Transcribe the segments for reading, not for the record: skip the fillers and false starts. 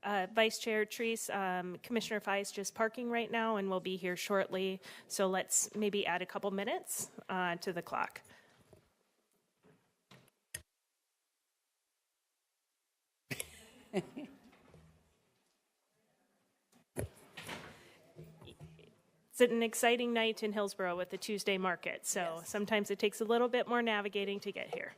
Vice Chair Treese, Commissioner Fye is just parking right now and will be here shortly. So let's maybe add a couple minutes to the clock. It's an exciting night in Hillsborough with the Tuesday market. So sometimes it takes a little bit more navigating to get here.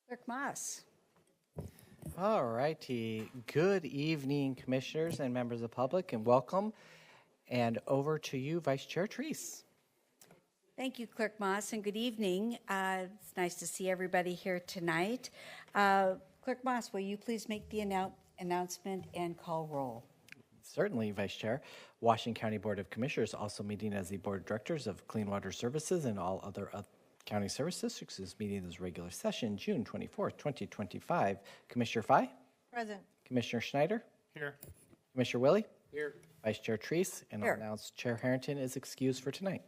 Clerk Moss. All righty. Good evening, commissioners and members of the public, and welcome. And over to you, Vice Chair Treese. Thank you, Clerk Moss, and good evening. It's nice to see everybody here tonight. Clerk Moss, will you please make the announcement and call roll? Certainly, Vice Chair. Washington County Board of Commissioners also meeting as the Board of Directors of Clean Water Services and all other county service districts is meeting this regular session, June 24th, 2025. Commissioner Fye? Present. Commissioner Schneider? Here. Commissioner Willie? Here. Vice Chair Treese? And Here. I'll announce Chair Harrington is excused for tonight.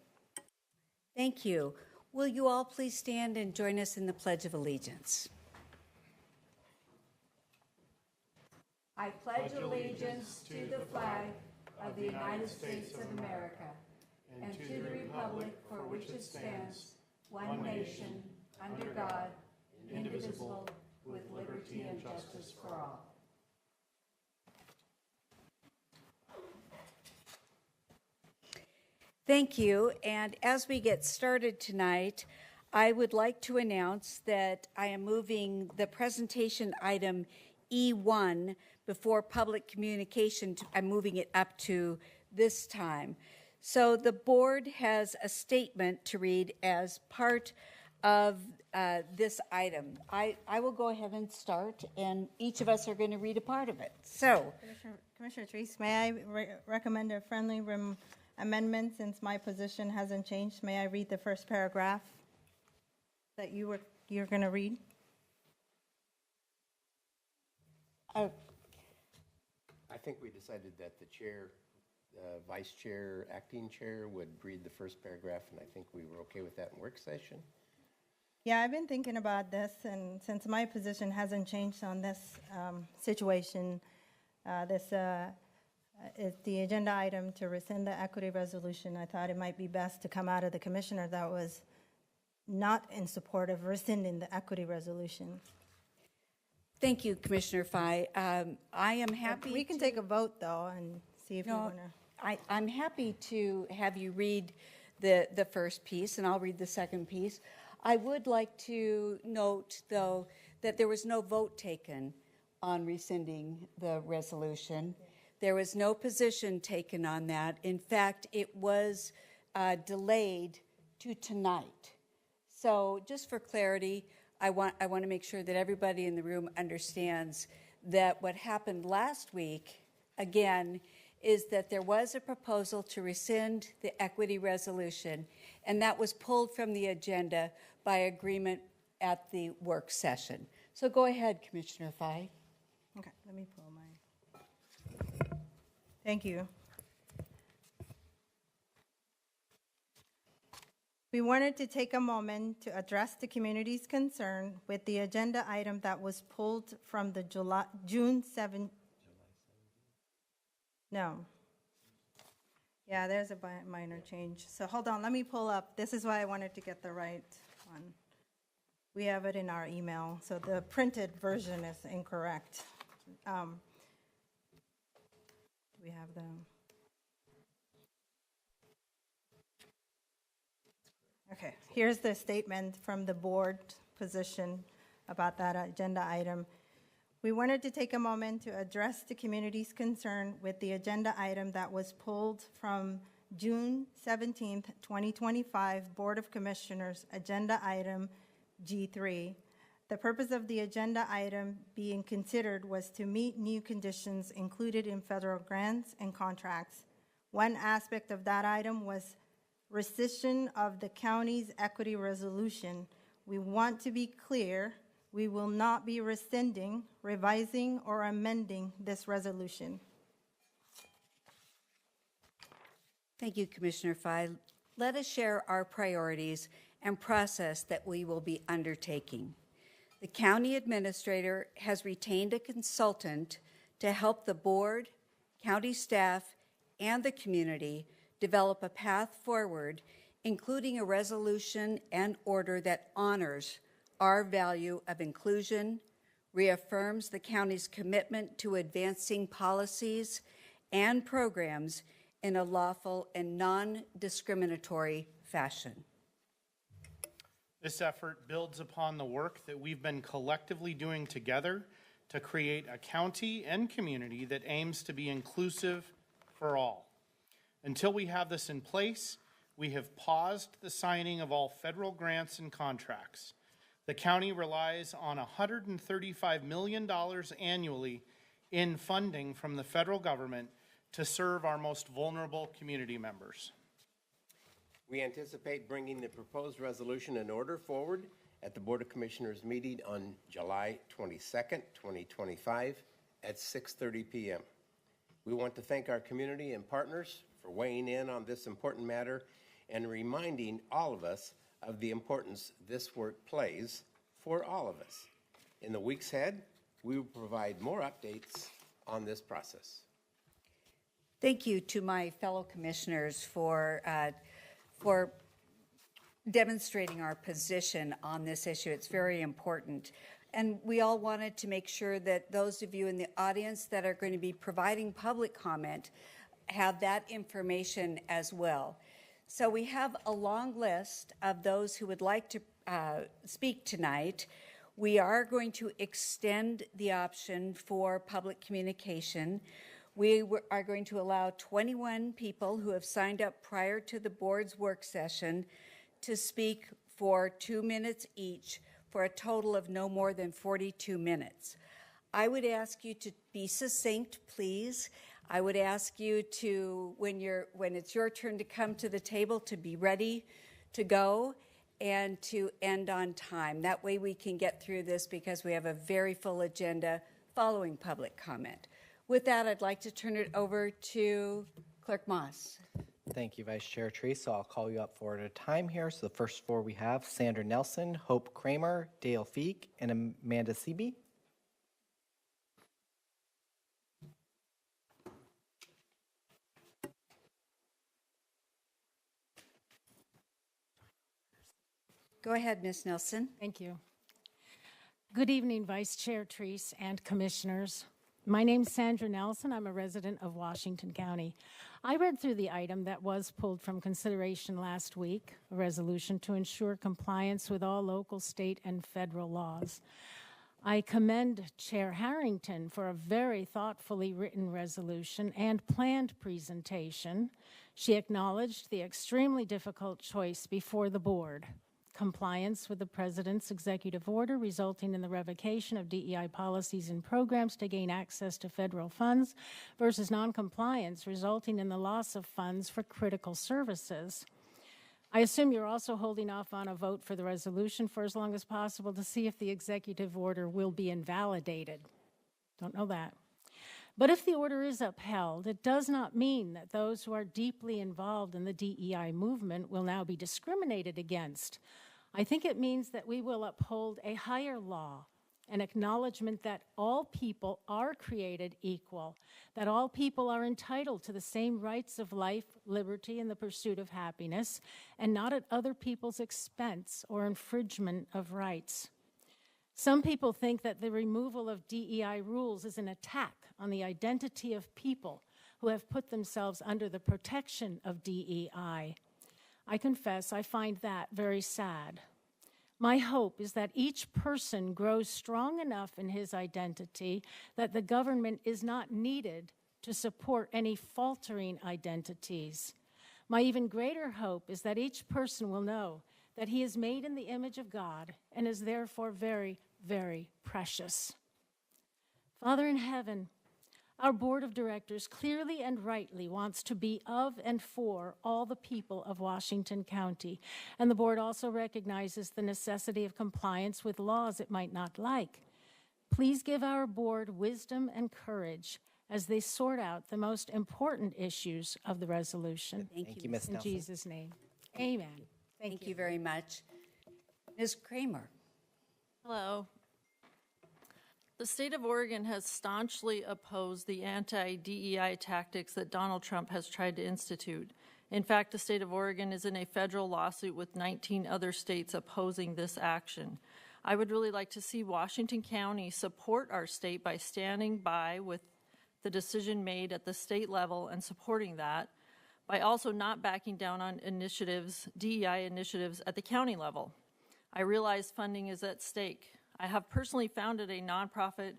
Thank you. Will you all please stand and join us in the Pledge of Allegiance? I pledge allegiance to the flag of the United States of America and to the republic for which it stands, one nation, under God, indivisible, with liberty and justice for all. Thank you. And as we get started tonight, I would like to announce that I am moving the presentation item E1 before public communication. I'm moving it up to this time. So the board has a statement to read as part of this item. I will go ahead and start, and each of us are going to read a part of it. So, Commissioner Treese, may I recommend a friendly amendment since my position hasn't changed? May I read the first paragraph that you're going to read? I think we decided that the chair, vice chair, acting chair would read the first paragraph, and I think we were okay with that in work session. Yeah, I've been thinking about this, and since my position hasn't changed on this situation, this is the agenda item to rescind the equity resolution. I thought it might be best to come out of the commissioner that was not in support of rescinding the equity resolution. thank you, Commissioner Fye. I am happy. We can take a vote, though, and see if you want to. I'm happy to have you read the first piece, and I'll read the second piece. I would like to note, though, that there was no vote taken on rescinding the resolution. There was no position taken on that. In fact, it was delayed to tonight. So just for clarity, I want to make sure that everybody in the room understands that what happened last week, again, is that there was a proposal to rescind the equity resolution, and that was pulled from the agenda by agreement at the work session. So go ahead, Commissioner Fye. Okay, let me pull my. Thank you. We wanted to take a moment to address the community's concern with the agenda item that was pulled from the June 7. No. Yeah, there's a minor change. So hold on, let me pull up. This is why I wanted to get the right one. We have it in our email, so the printed version is incorrect. We have them. Okay, here's the statement from the board position about that agenda item. We wanted to take a moment to address the community's concern with the agenda item that was pulled from June 17th, 2025 Board of Commissioners agenda item G3. The purpose of the agenda item being considered was to meet new conditions included in federal grants and contracts. One aspect of that item was rescission of the county's equity resolution. We want to be clear, we will not be rescinding, revising, or amending this resolution. Thank you, Commissioner Fye. Let us share our priorities and process that we will be undertaking. The county administrator has retained a consultant to help the board, county staff, and the community develop a path forward, including a resolution and order that honors our value of inclusion, reaffirms the county's commitment to advancing policies and programs in a lawful and non-discriminatory fashion. This effort builds upon the work that we've been collectively doing together to create a county and community that aims to be inclusive for all. Until we have this in place, we have paused the signing of all federal grants and contracts. The county relies on $135 million annually in funding from the federal government to serve our most vulnerable community members. We anticipate bringing the proposed resolution and order forward at the Board of Commissioners meeting on July 22nd, 2025 at 6:30 p.m. We want to thank our community and partners for weighing in on this important matter and reminding all of us of the importance this work plays for all of us. In the weeks ahead, we will provide more updates on this process. Thank you to my fellow commissioners for demonstrating our position on this issue. It's very important. And we all wanted to make sure that those of you in the audience that are going to be providing public comment have that information as well. So we have a long list of those who would like to speak tonight. We are going to extend the option for public communication. We are going to allow 21 people who have signed up prior to the board's work session to speak for 2 minutes each for a total of no more than 42 minutes. I would ask you to be succinct, please. I would ask you to, when it's your turn to come to the table, to be ready to go and to end on time. That way we can get through this because we have a very full agenda following public comment. With that, I'd like to turn it over to Clerk Moss. Thank you, Vice Chair Teresa. I'll call you up for at a time here. So the first four we have Sandra Nelson, Hope Kramer, Dale Feek, and Amanda Seeby. Go ahead, Ms. Nelson. Thank you. Good evening, Vice Chair Treese and Commissioners. My name's Sandra Nelson. I'm a resident of Washington County. I read through the item that was pulled from consideration last week, a resolution to ensure compliance with all local, state, and federal laws. I commend Chair Harrington for a very thoughtfully written resolution and planned presentation. She acknowledged the extremely difficult choice before the board, compliance with the President's executive order resulting in the revocation of DEI policies and programs to gain access to federal funds versus noncompliance resulting in the loss of funds for critical services. I assume you're also holding off on a vote for the resolution for as long as possible to see if the executive order will be invalidated. Don't know that. But if the order is upheld, it does not mean that those who are deeply involved in the DEI movement will now be discriminated against. I think it means that we will uphold a higher law, an acknowledgement that all people are created equal, that all people are entitled to the same rights of life, liberty, and the pursuit of happiness, and not at other people's expense or infringement of rights. Some people think that the removal of DEI rules is an attack on the identity of people who have put themselves under the protection of DEI. I confess I find that very sad. My hope is that each person grows strong enough in his identity that the government is not needed to support any faltering identities. My even greater hope is that each person will know that he is made in the image of God and is therefore very, very precious. Father in heaven, our board of directors clearly and rightly wants to be of and for all the people of Washington County, and the board also recognizes the necessity of compliance with laws it might not like. Please give our board wisdom and courage as they sort out the most important issues of the resolution. Thank you, Ms. In Nelson. Jesus' name, amen. Thank you very much. Ms. Kramer. Hello. The state of Oregon has staunchly opposed the anti-DEI tactics that Donald Trump has tried to institute. In fact, the state of Oregon is in a federal lawsuit with 19 other states opposing this action. I would really like to see Washington County support our state by standing by with the decision made at the state level and supporting that, by also not backing down on initiatives, DEI initiatives at the county level. I realize funding is at stake. I have personally founded a nonprofit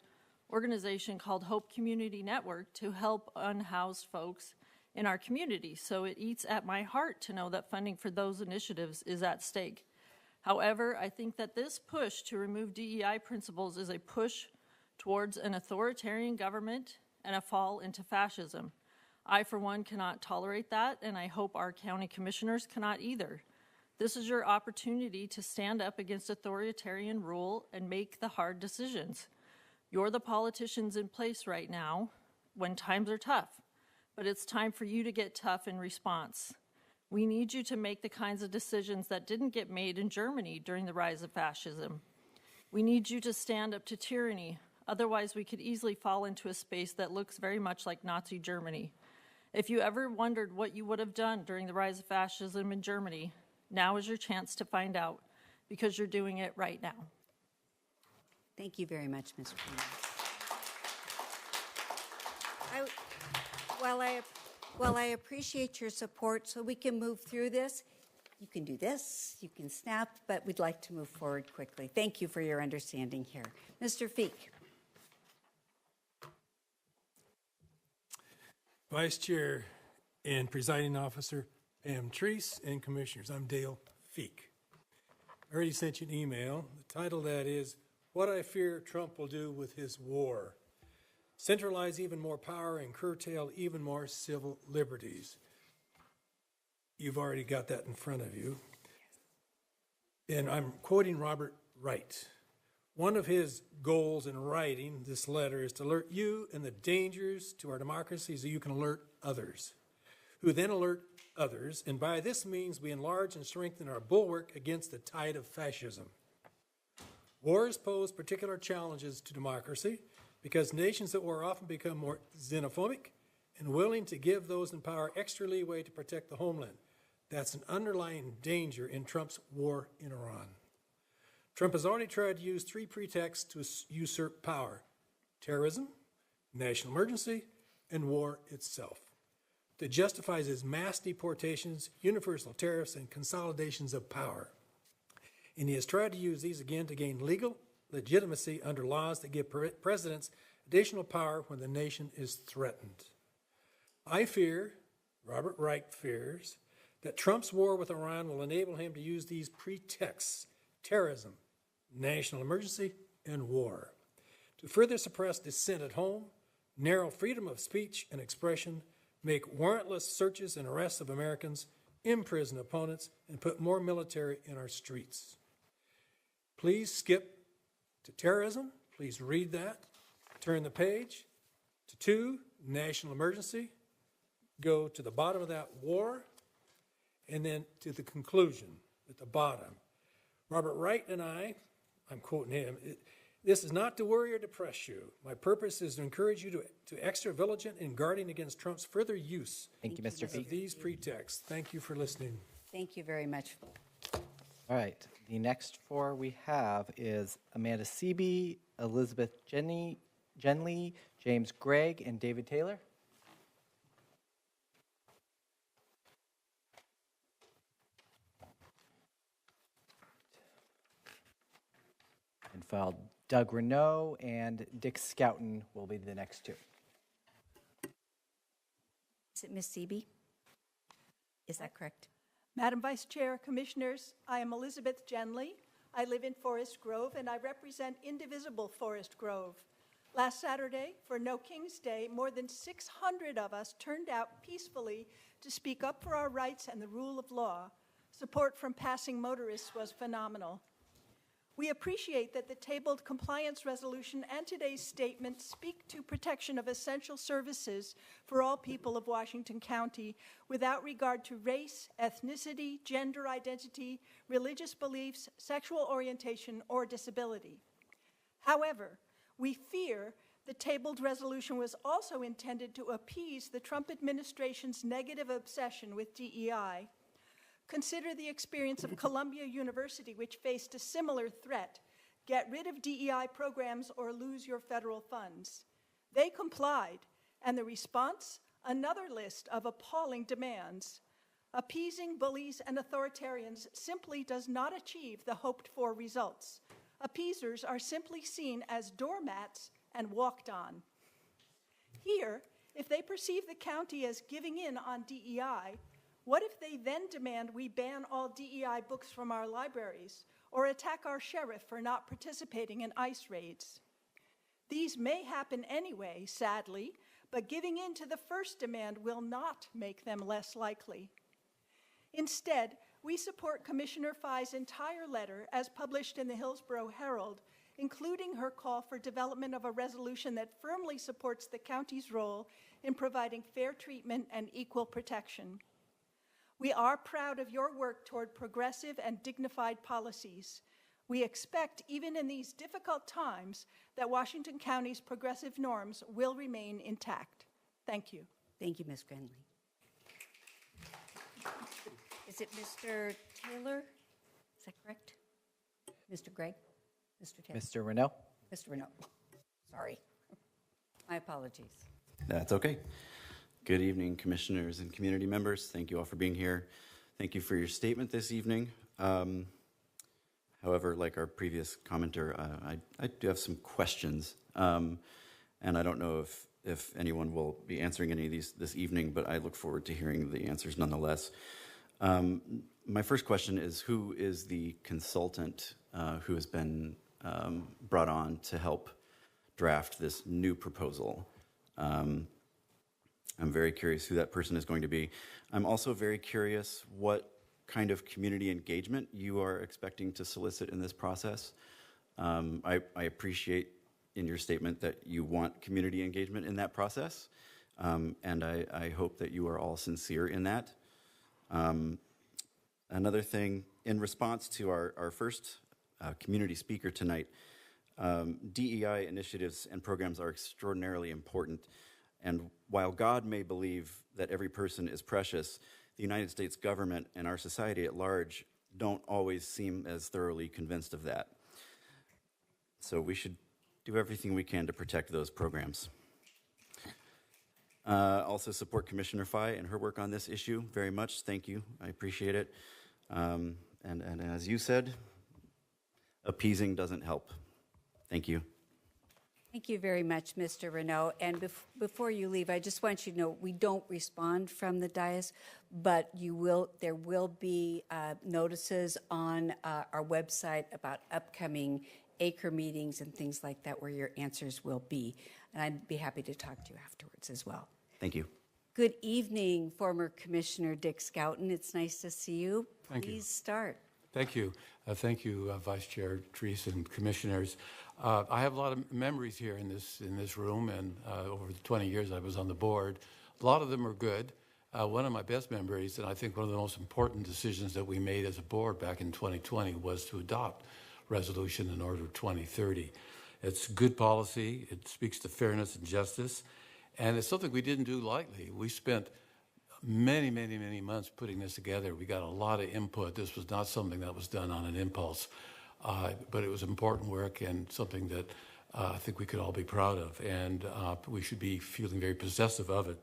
organization called Hope Community Network to help unhoused folks in our community. So it eats at my heart to know that funding for those initiatives is at stake. However, I think that this push to remove DEI principles is a push towards an authoritarian government and a fall into fascism. I, for one, cannot tolerate that, and I hope our county commissioners cannot either. This is your opportunity to stand up against authoritarian rule and make the hard decisions. You're the politicians in place right now when times are tough, but it's time for you to get tough in response. We need you to make the kinds of decisions that didn't get made in Germany during the rise of fascism. We need you to stand up to tyranny. Otherwise, we could easily fall into a space that looks very much like Nazi Germany. If you ever wondered what you would have done during the rise of fascism in Germany, now is your chance to find out, because you're doing it right now. Thank you very much, Ms. Kramer. While I appreciate your support so we can move through this, you can do this, you can snap, but we'd like to move forward quickly. Thank you for your understanding here. Mr. Feek. Vice Chair and Presiding Officer Pam Treese and Commissioners, I'm Dale Feek. I already sent you an email. The title of that is, What I Fear Trump Will Do with His War. Centralize even more power and curtail even more civil liberties. You've already got that in front of you. And I'm quoting Robert Wright. One of his goals in writing this letter is to alert you and the dangers to our democracy so you can alert others, who then alert others, and by this means we enlarge and strengthen our bulwark against the tide of fascism. Wars pose particular challenges to democracy because nations at war often become more xenophobic and willing to give those in power extra leeway to protect the homeland. That's an underlying danger in Trump's war in Iran. Trump has already tried to use three pretexts to usurp power: terrorism, national emergency, and war itself, to justify his mass deportations, universal tariffs, and consolidations of power. And he has tried to use these again to gain legal legitimacy under laws that give presidents additional power when the nation is threatened. I fear, Robert Wright fears, that Trump's war with Iran will enable him to use these pretexts, terrorism, national emergency, and war, to further suppress dissent at home, narrow freedom of speech and expression, make warrantless searches and arrests of Americans, imprison opponents, and put more military in our streets. Please skip to terrorism. Please read that. Turn the page to 2, national emergency. Go to the bottom of that, war, and then to the conclusion at the bottom. Robert Wright and I'm quoting him, this is not to worry or depress you. My purpose is to encourage you to extra vigilant in guarding against Trump's further use Thank you, Mr. of Feek. these pretexts. Thank you for listening. Thank you very much. All right, the next 4 we have is Amanda Seeby, Elizabeth Genley, James Gregg, and David Taylor. And filed Doug Renault and Dick Scouten will be the next 2. Is it Ms. Seeby? Is that correct? Madam Vice Chair, Commissioners, I am Elizabeth Genley. I live in Forest Grove, and I represent Indivisible Forest Grove. Last Saturday, for No King's Day, more than 600 of us turned out peacefully to speak up for our rights and the rule of law. Support from passing motorists was phenomenal. We appreciate that the tabled compliance resolution and today's statement speak to protection of essential services for all people of Washington County without regard to race, ethnicity, gender identity, religious beliefs, sexual orientation, or disability. However, we fear the tabled resolution was also intended to appease the Trump administration's negative obsession with DEI. Consider the experience of Columbia University, which faced a similar threat: get rid of DEI programs or lose your federal funds. They complied, and the response? Another list of appalling demands. Appeasing bullies and authoritarians simply does not achieve the hoped-for results. Appeasers are simply seen as doormats and walked on. Here, if they perceive the county as giving in on DEI, what if they then demand we ban all DEI books from our libraries or attack our sheriff for not participating in ICE raids? These may happen anyway, sadly, but giving in to the first demand will not make them less likely. Instead, we support Commissioner Fai's entire letter as published in the Hillsborough Herald, including her call for development of a resolution that firmly supports the county's role in providing fair treatment and equal protection. We are proud of your work toward progressive and dignified policies. We expect, even in these difficult times, that Washington County's progressive norms will remain intact. Thank you. Thank you, Ms. Grenley. Is it Mr. Taylor? Is that correct? Mr. Gregg? Mr. Taylor? Mr. Renault? Mr. Renault. Sorry. My apologies. That's okay. Good evening, commissioners and community members. Thank you all for being here. Thank you for your statement this evening. However, like our previous commenter, I do have some questions, and I don't know if anyone will be answering any of these this evening, but I look forward to hearing the answers nonetheless. My first question is, who is the consultant who has been brought on to help draft this new proposal? I'm very curious who that person is going to be. I'm also very curious what kind of community engagement you are expecting to solicit in this process. I appreciate in your statement that you want community engagement in that process, and I hope that you are all sincere in that. Another thing, in response to our first community speaker tonight, DEI initiatives and programs are extraordinarily important. And while God may believe that every person is precious, the United States government and our society at large don't always seem as thoroughly convinced of that. So we should do everything we can to protect those programs. Also support Commissioner Fai and her work on this issue very much. Thank you. I appreciate it. And as you said, appeasing doesn't help. Thank you. Thank you very much, Mr. Renault. And before you leave, I just want you to know we don't respond from the dais, but there will be notices on our website about upcoming acre meetings and things like that where your answers will be. And I'd be happy to talk to you afterwards as well. Thank you. Good evening, former Commissioner Dick Scouten. It's nice to see you. Thank you. Please start. Thank you. Thank you, Vice Chair Treese and commissioners. I have a lot of memories here in this room, and over the 20 years I was on the board. A lot of them are good. One of my best memories, and I think one of the most important decisions that we made as a board back in 2020, was to adopt Resolution and Order 2030. It's good policy. It speaks to fairness and justice, and it's something we didn't do lightly. We spent many months putting this together. We got a lot of input. This was not something that was done on an impulse, but it was important work and something that I think we could all be proud of, and we should be feeling very possessive of it.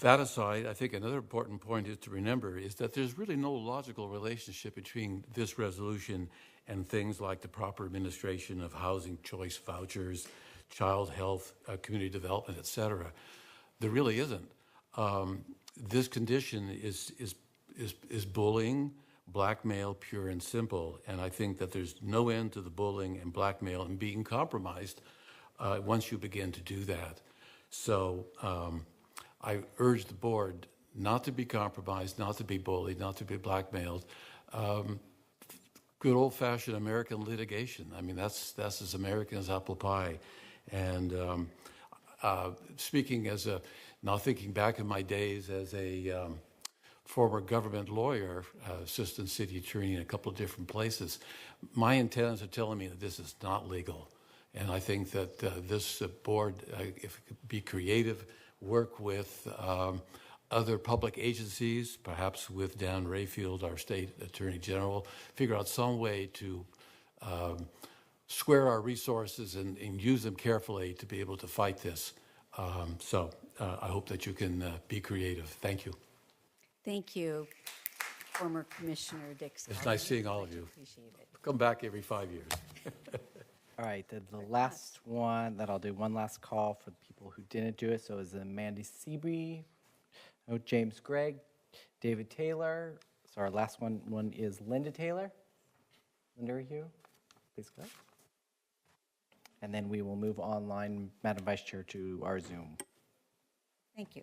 That aside, I think another important point is to remember is that there's really no logical relationship between this resolution and things like the proper administration of housing choice vouchers, child health, community development, et cetera. There really isn't. This condition is bullying, blackmail, pure and simple. And I think that there's no end to the bullying and blackmail and being compromised once you begin to do that. So I urge the board not to be compromised, not to be bullied, not to be blackmailed. Good old-fashioned American litigation. I mean, that's as American as apple pie. And speaking as now thinking back in my days as a former government lawyer, assistant city attorney in a couple of different places, my antennas are telling me that this is not legal. And I think that this board, if it could be creative, work with other public agencies, perhaps with Dan Rayfield, our state attorney general, figure out some way to square our resources and use them carefully to be able to fight this. So I hope that you can be creative. Thank you. Thank you, former Commissioner Dick Scouten. It's nice seeing all of you. Appreciate it. Come back every 5 years. All right, the last one that I'll do one last call for the people who didn't do it. So is Mandy Seabury, James Gregg, David Taylor. So our last one is Linda Taylor. Linda, are you? Please go ahead. And then we will move online, Madam Vice Chair, to our Zoom. Thank you.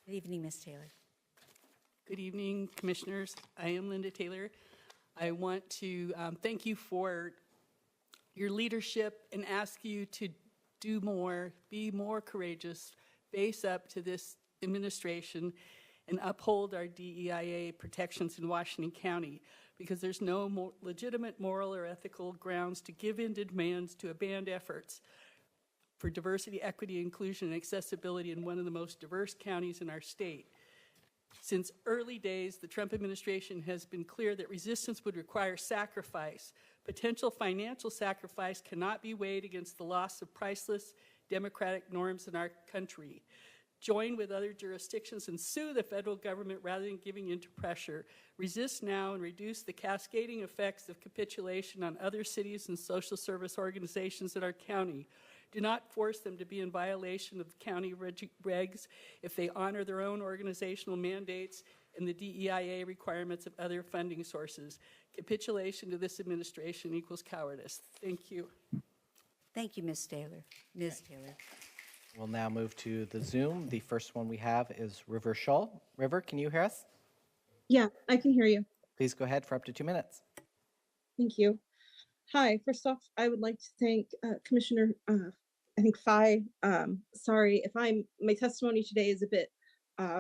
Good evening, Ms. Taylor. Good evening, Commissioners. I am Linda Taylor. I want to thank you for your leadership and ask you to do more, be more courageous, face up to this administration, and uphold our DEIA protections in Washington County, because there's no legitimate moral or ethical grounds to give in to demands to abandon efforts for diversity, equity, inclusion, and accessibility in one of the most diverse counties in our state. Since early days, the Trump administration has been clear that resistance would require sacrifice. Potential financial sacrifice cannot be weighed against the loss of priceless democratic norms in our country. Join with other jurisdictions and sue the federal government rather than giving in to pressure. Resist now and reduce the cascading effects of capitulation on other cities and social service organizations in our county. Do not force them to be in violation of county regs if they honor their own organizational mandates and the DEIA requirements of other funding sources. Capitulation to this administration equals cowardice. Thank you. Thank you, Ms. Taylor. Ms. Taylor. We'll now move to the Zoom. The first one we have is River Shull. River, can you hear us? Yeah, I can hear you. Please go ahead for up to 2 minutes. Thank you. Hi, first off, I would like to thank Commissioner, I think Fye. Sorry if my testimony today is a bit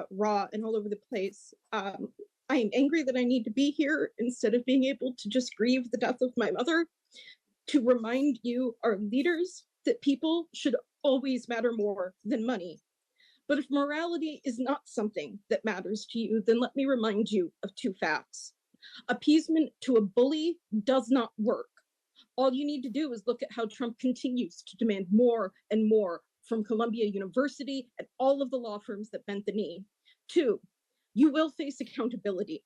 raw and all over the place. I am angry that I need to be here instead of being able to just grieve the death of my mother, to remind you, our leaders, that people should always matter more than money. But if morality is not something that matters to you, then let me remind you of two facts. Appeasement to a bully does not work. All you need to do is look at how Trump continues to demand more and more from Columbia University and all of the law firms that bent the knee. Two, you will face accountability.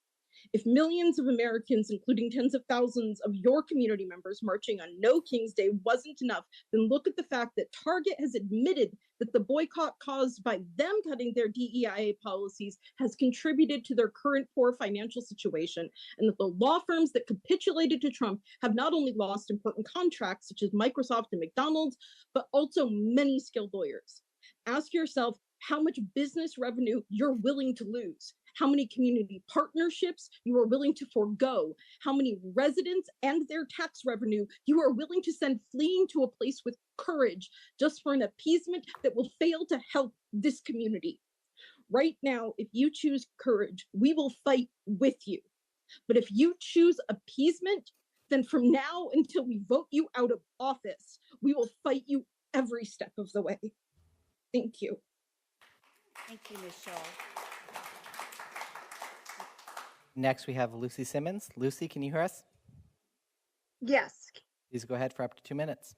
If millions of Americans, including tens of thousands of your community members marching on No King's Day wasn't enough, then look at the fact that Target has admitted that the boycott caused by them cutting their DEIA policies has contributed to their current poor financial situation, and that the law firms that capitulated to Trump have not only lost important contracts such as Microsoft and McDonald's, but also many skilled lawyers. Ask yourself how much business revenue you're willing to lose, how many community partnerships you are willing to forego, how many residents and their tax revenue you are willing to send fleeing to a place with courage just for an appeasement that will fail to help this community. Right now, if you choose courage, we will fight with you. But if you choose appeasement, then from now until we vote you out of office, we will fight you every step of the way. Thank you. Thank you, Ms. Shaw. Next, we have Lucy Simmons. Lucy, can you hear us? Yes. Please go ahead for up to 2 minutes.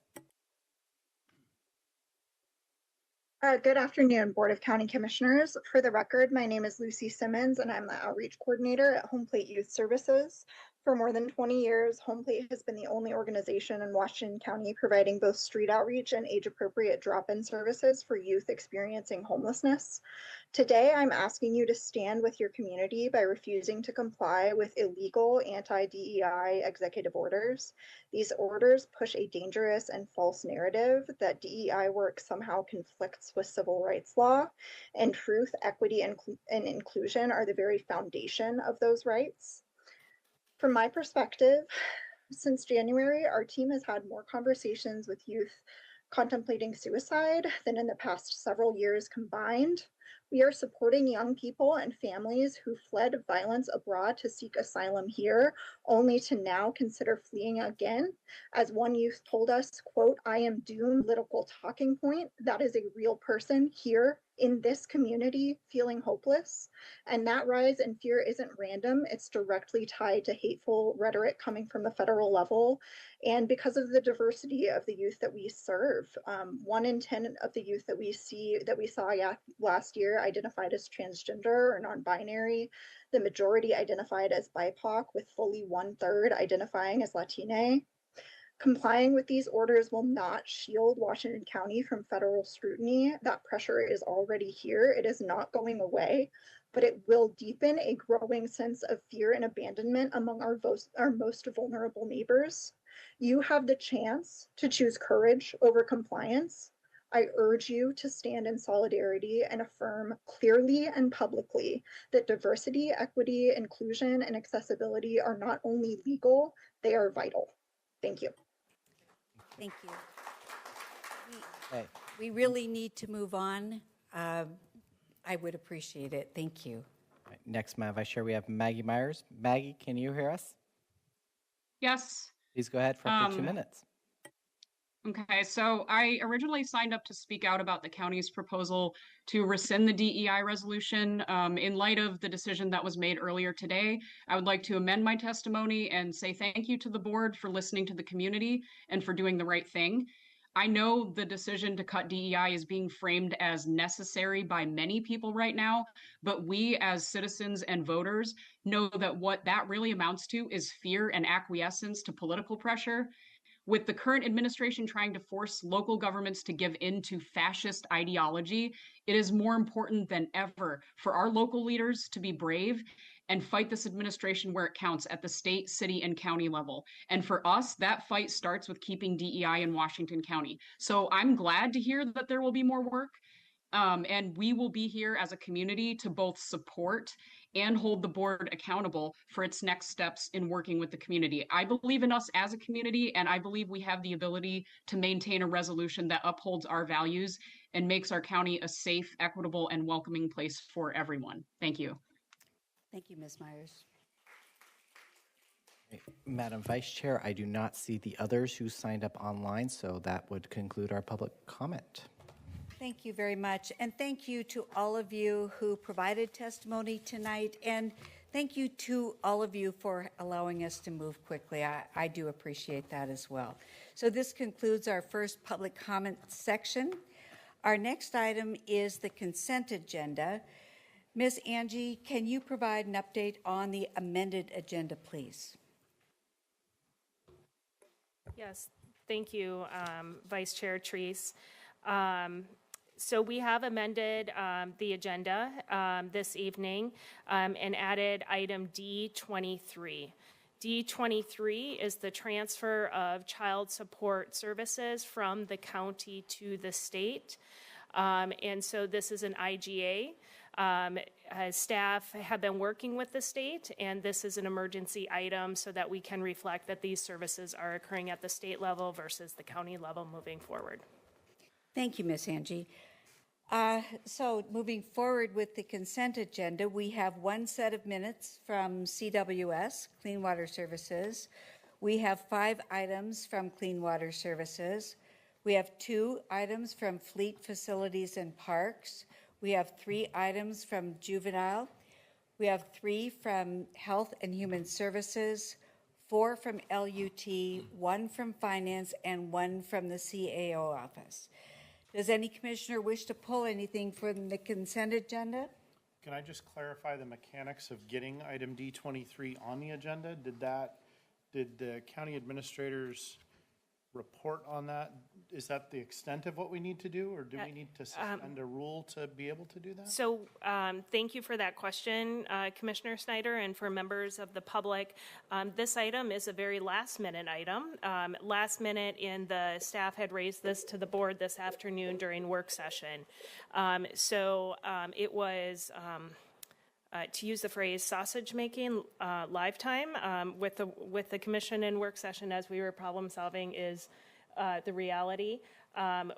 Good afternoon, Board of County Commissioners. For the record, my name is Lucy Simmons, and I'm the Outreach Coordinator at Home Plate Youth Services. For more than 20 years, Home Plate has been the only organization in Washington County providing both street outreach and age-appropriate drop-in services for youth experiencing homelessness. Today, I'm asking you to stand with your community by refusing to comply with illegal anti-DEI executive orders. These orders push a dangerous and false narrative that DEI work somehow conflicts with civil rights law, and truth, equity, and inclusion are the very foundation of those rights. From my perspective, since January, our team has had more conversations with youth contemplating suicide than in the past several years combined. We are supporting young people and families who fled violence abroad to seek asylum here, only to now consider fleeing again. As one youth told us, quote, "I am doomed," political talking point. That is a real person here in this community feeling hopeless. And that rise in fear isn't random. It's directly tied to hateful rhetoric coming from the federal level. And because of the diversity of the youth that we serve, 1 in 10 of the youth that we saw last year identified as transgender or non-binary. The majority identified as BIPOC, with fully 1/3 identifying as Latina. Complying with these orders will not shield Washington County from federal scrutiny. That pressure is already here. It is not going away, but it will deepen a growing sense of fear and abandonment among our most vulnerable neighbors. You have the chance to choose courage over compliance. I urge you to stand in solidarity and affirm clearly and publicly that diversity, equity, inclusion, and accessibility are not only legal, they are vital. Thank you. Thank you. We really need to move on. I would appreciate it. Thank you. Right, next, Madam Vice Chair, we have Maggie Myers. Maggie, can you hear us? Yes. Please go ahead for up to 2 minutes. Okay, so I originally signed up to speak out about the county's proposal to rescind the DEI resolution. In light of the decision that was made earlier today, I would like to amend my testimony and say thank you to the board for listening to the community and for doing the right thing. I know the decision to cut DEI is being framed as necessary by many people right now, but we as citizens and voters know that what that really amounts to is fear and acquiescence to political pressure. With the current administration trying to force local governments to give in to fascist ideology, it is more important than ever for our local leaders to be brave and fight this administration where it counts at the state, city, and county level. And for us, that fight starts with keeping DEI in Washington County. So I'm glad to hear that there will be more work. And we will be here as a community to both support and hold the board accountable for its next steps in working with the community. I believe in us as a community, and I believe we have the ability to maintain a resolution that upholds our values and makes our county a safe, equitable, and welcoming place for everyone. Thank you. Thank you, Ms. Myers. Madam Vice Chair, I do not see the others who signed up online, so that would conclude our public comment. Thank you very much. And thank you to all of you who provided testimony tonight. And thank you to all of you for allowing us to move quickly. I do appreciate that as well. So this concludes our first public comment section. Our next item is the consent agenda. Ms. Angie, can you provide an update on the amended agenda, please? Yes, thank you, Vice Chair Treese. So we have amended the agenda this evening and added item D23. D23 is the transfer of child support services from the county to the state. And so this is an IGA. Staff have been working with the state, and this is an emergency item so that we can reflect that these services are occurring at the state level versus the county level moving forward. Thank you, Ms. Angie. So moving forward with the consent agenda, we have one set of minutes from CWS, Clean Water Services. We have 5 items from Clean Water Services. We have 2 items from Fleet Facilities and Parks. We have 3 items from Juvenile. We have 3 from Health and Human Services, 4 from LUT, 1 from Finance, and 1 from the CAO office. Does any commissioner wish to pull anything from the consent agenda? Can I just clarify the mechanics of getting item D23 on the agenda? Did the county administrators report on that? Is that the extent of what we need to do, or do we need to suspend a rule to be able to do that? So thank you for that question, Commissioner Snyder, and for members of the public. This item is a very last-minute item. Last minute, and the staff had raised this to the board this afternoon during work session. It was, to use the phrase, sausage making live time with the commission in work session as we were problem solving is the reality.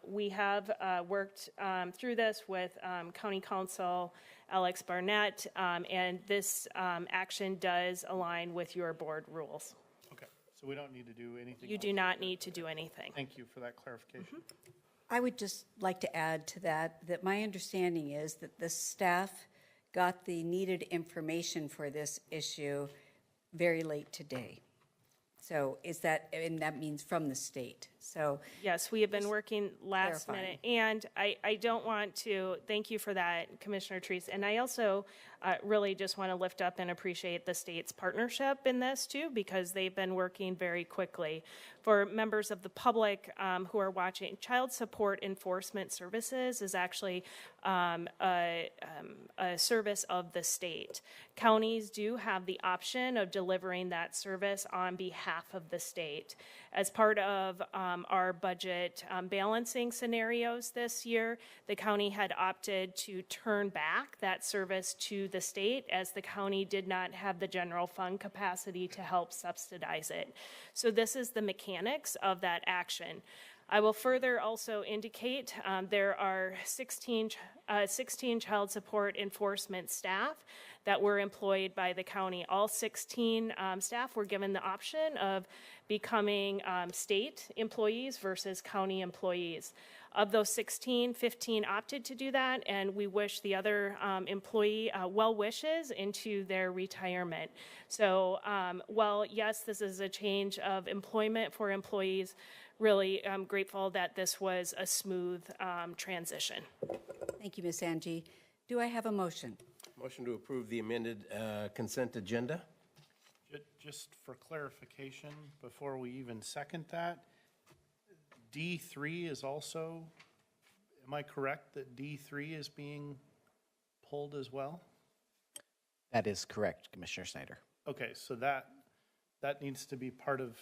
We have worked through this with County Counsel Alex Barnett, and this action does align with your board rules. Okay, so we don't need to do anything. You do not need to do anything. Thank you for that clarification. I would just like to add to that my understanding is that the staff got the needed information for this issue very late today. So and that means from the state. So yes, we have been working last minute, and I don't want to, thank you for that, Commissioner Treese, and I also really just want to lift up and appreciate the state's partnership in this too, because they've been working very quickly. For members of the public who are watching, Child Support Enforcement Services is actually a service of the state. Counties do have the option of delivering that service on behalf of the state. As part of our budget balancing scenarios this year, the county had opted to turn back that service to the state as the county did not have the general fund capacity to help subsidize it. So this is the mechanics of that action. I will further also indicate there are 16 child support enforcement staff that were employed by the county. All 16 staff were given the option of becoming state employees versus county employees. Of those 16, 15 opted to do that, and we wish the other employee well wishes into their retirement. So while yes, this is a change of employment for employees, really grateful that this was a smooth transition. Thank you, Ms. Angie. Do I have a motion? Motion to approve the amended consent agenda. Just for clarification, before we even second that, D3 is also, am I correct that D3 is being pulled as well? That is correct, Commissioner Snyder. Okay, so that needs to be part of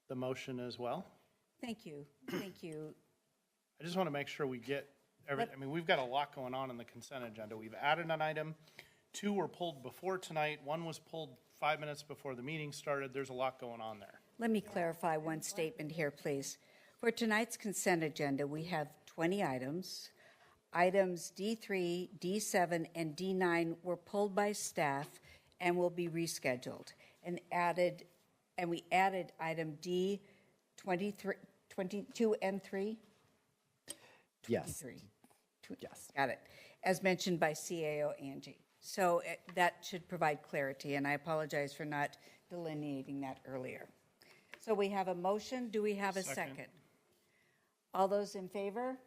the motion as well? Thank you. Thank you. I just want to make sure we get everything. I mean, we've got a lot going on in the consent agenda. We've added an item. 2 were pulled before tonight. 1 was pulled 5 minutes before the meeting started. There's a lot going on there. Let me clarify one statement here, please. For tonight's consent agenda, we have 20 items. Items D3, D7, and D9 were pulled by staff and will be rescheduled and we added item D 23, 22 and 3? Yes. 23. Yes. Got it. As mentioned by CAO Angie. So that should provide clarity, and I apologize for not delineating that earlier. So we have a motion. Do we have a second? All those in favor?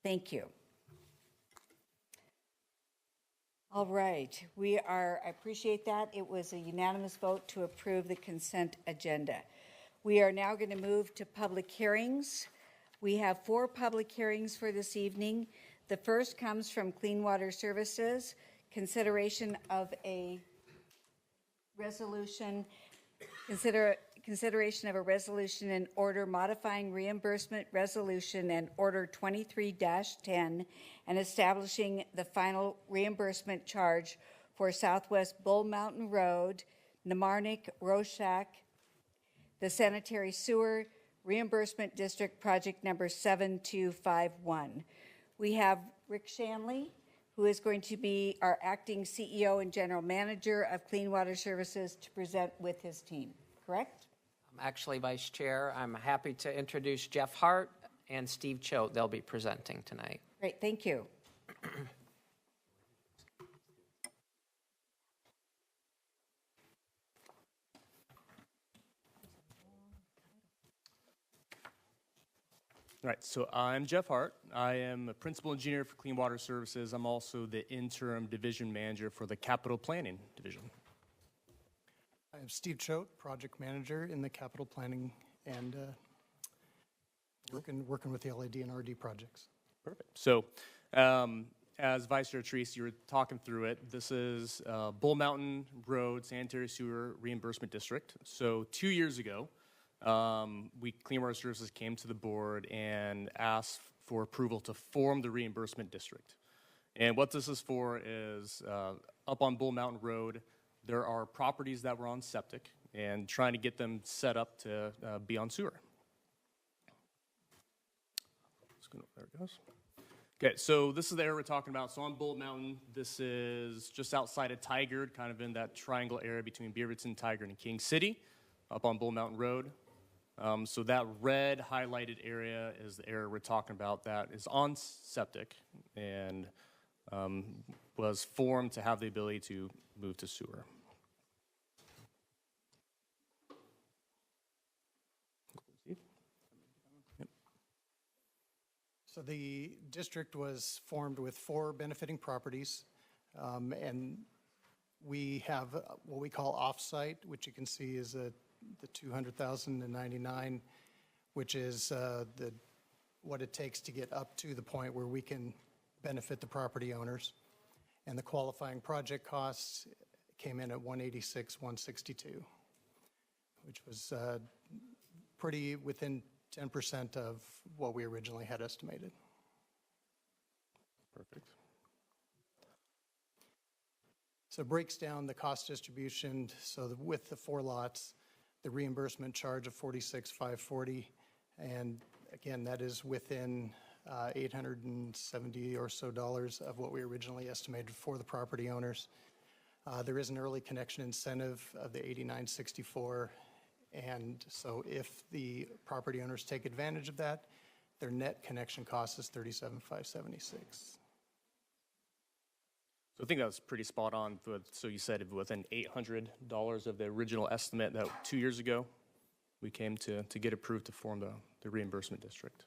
Thank you. All right, I appreciate that. It was a unanimous vote to approve the consent agenda. We are now going to move to public hearings. We have 4 public hearings for this evening. The first comes from Clean Water Services, consideration of a resolution, consideration of a resolution and order modifying reimbursement resolution and order 23-10 and establishing the final reimbursement charge for Southwest Bull Mountain Road, Nemarnik, Roshak, the sanitary sewer reimbursement district project number 7251. We have Rick Shanley, who is going to be our acting CEO and general manager of Clean Water Services, to present with his team, correct? Actually, Vice Chair, I'm happy to introduce Jeff Hart and Steve Choate. They'll be presenting tonight. Great, thank you. All right, so I'm Jeff Hart. I am a principal engineer for Clean Water Services. I'm also the interim division manager for the capital planning division. I'm Steve Choate, project manager in the capital planning and working with the LAD and RD projects. Perfect. So, as Vice Chair Treese, you were talking through it. This is Bull Mountain Road Sanitary Sewer Reimbursement District. So 2 years ago, Clean Water Services came to the board and asked for approval to form the reimbursement district. And what this is for is up on Bull Mountain Road, there are properties that were on septic and trying to get them set up to be on sewer. There it goes. Okay, so this is the area we're talking about. So on Bull Mountain, this is just outside of Tigard, kind of in that triangle area between Beaverton, Tigard, and King City, up on Bull Mountain Road. So that red highlighted area is the area we're talking about that is on septic and was formed to have the ability to move to sewer. So the district was formed with 4 benefiting properties, and we have what we call offsite, which you can see is the 200,099, which is what it takes to get up to the point where we can benefit the property owners. And the qualifying project costs came in at 186,162, which was pretty within 10% of what we originally had estimated. Perfect. So it breaks down the cost distribution. So with the 4 lots, the reimbursement charge of $46,540, and again, that is within $870 or so of what we originally estimated for the property owners. There is an early connection incentive of the $89.64, and so if the property owners take advantage of that, their net connection cost is $37,576. So I think that was pretty spot on. So you said within $800 of the original estimate that 2 years ago, we came to get approved to form the reimbursement district.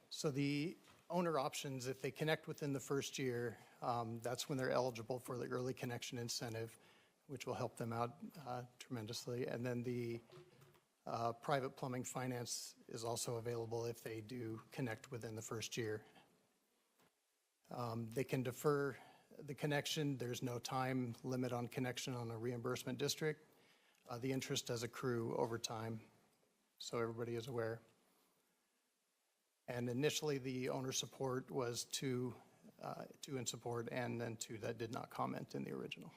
So the owner options, if they connect within the first year, that's when they're eligible for the early connection incentive, which will help them out tremendously. And then the private plumbing finance is also available if they do connect within the first year. They can defer the connection. There's no time limit on connection on a reimbursement district. The interest does accrue over time, so everybody is aware. And initially, the owner support was 2 in support, and then 2 that did not comment in the original.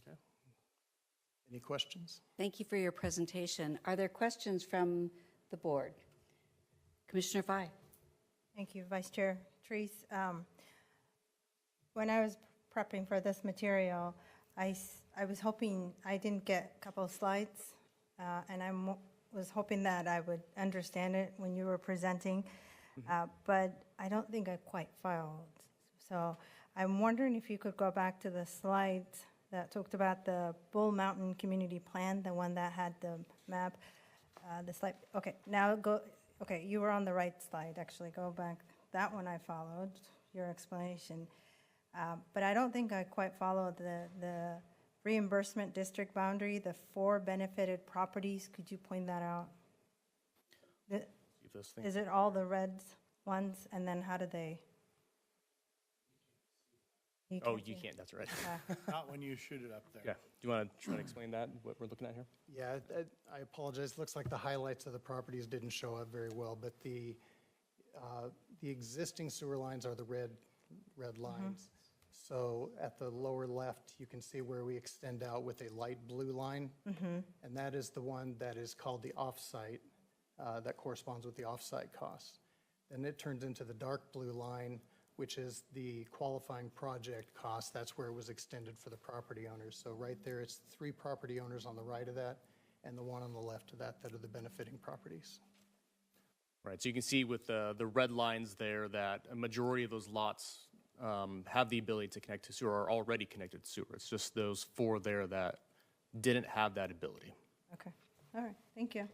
Okay. Any questions? Thank you for your presentation. Are there questions from the board? Commissioner Fye. Thank you, Vice Chair Treese. When I was prepping for this material, I was hoping I didn't get a couple of slides, and I was hoping that I would understand it when you were presenting, but I don't think I quite followed. So I'm wondering if you could go back to the slides that talked about the Bull Mountain Community Plan, the one that had the map. The slide, okay, now go, okay, you were on the right slide, actually, go back. That one I followed, your explanation. But I don't think I quite followed the reimbursement district boundary, the 4 benefited properties. Could you point that out? Is it all the red ones, and then how do they? You can't, that's right. Not when you shoot it up there. Yeah. Do you want to try to explain that, what we're looking at here? Yeah, I apologize. Looks like the highlights of the properties didn't show up very well, but the existing sewer lines are the red lines. So at the lower left, you can see where we extend out with a light blue line. And that is the one that is called the offsite, that corresponds with the offsite costs. Then it turns into the dark blue line, which is the qualifying project cost. That's where it was extended for the property owners. So right there, it's 3 property owners on the right of that, and the one on the left of that are the benefiting properties. Right, so you can see with the red lines there that a majority of those lots have the ability to connect to sewer, are already connected to sewer. It's just those 4 there that didn't have that ability. Okay, all right, thank you.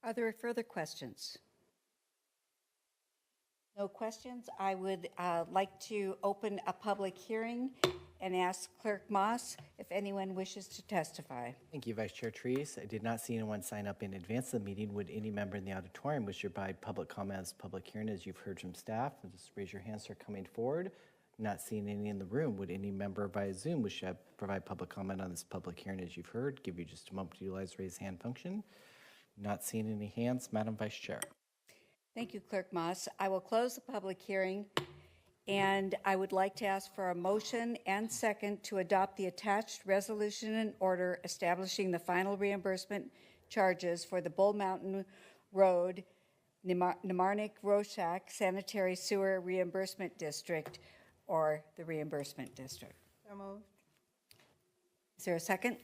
Are there further questions? No questions. I would like to open a public hearing and ask Clerk Moss if anyone wishes to testify. Thank you, Vice Chair Treese. I did not see anyone sign up in advance of the meeting. Would any member in the auditorium wish to provide public comments, public hearing, as you've heard from staff? Just raise your hands, start coming forward. Not seeing any in the room. Would any member via Zoom wish to provide public comment on this public hearing, as you've heard? Give you just a moment to utilize the raise hand function. Not seeing any hands. Madam Vice Chair. Thank you, Clerk Moss. I will close the public hearing, and I would like to ask for a motion and second to adopt the attached resolution and order establishing the final reimbursement charges for the Bull Mountain Road, Nemaarnik-Roshak Sanitary Sewer Reimbursement District, or the Reimbursement District. So moved. Is there a second?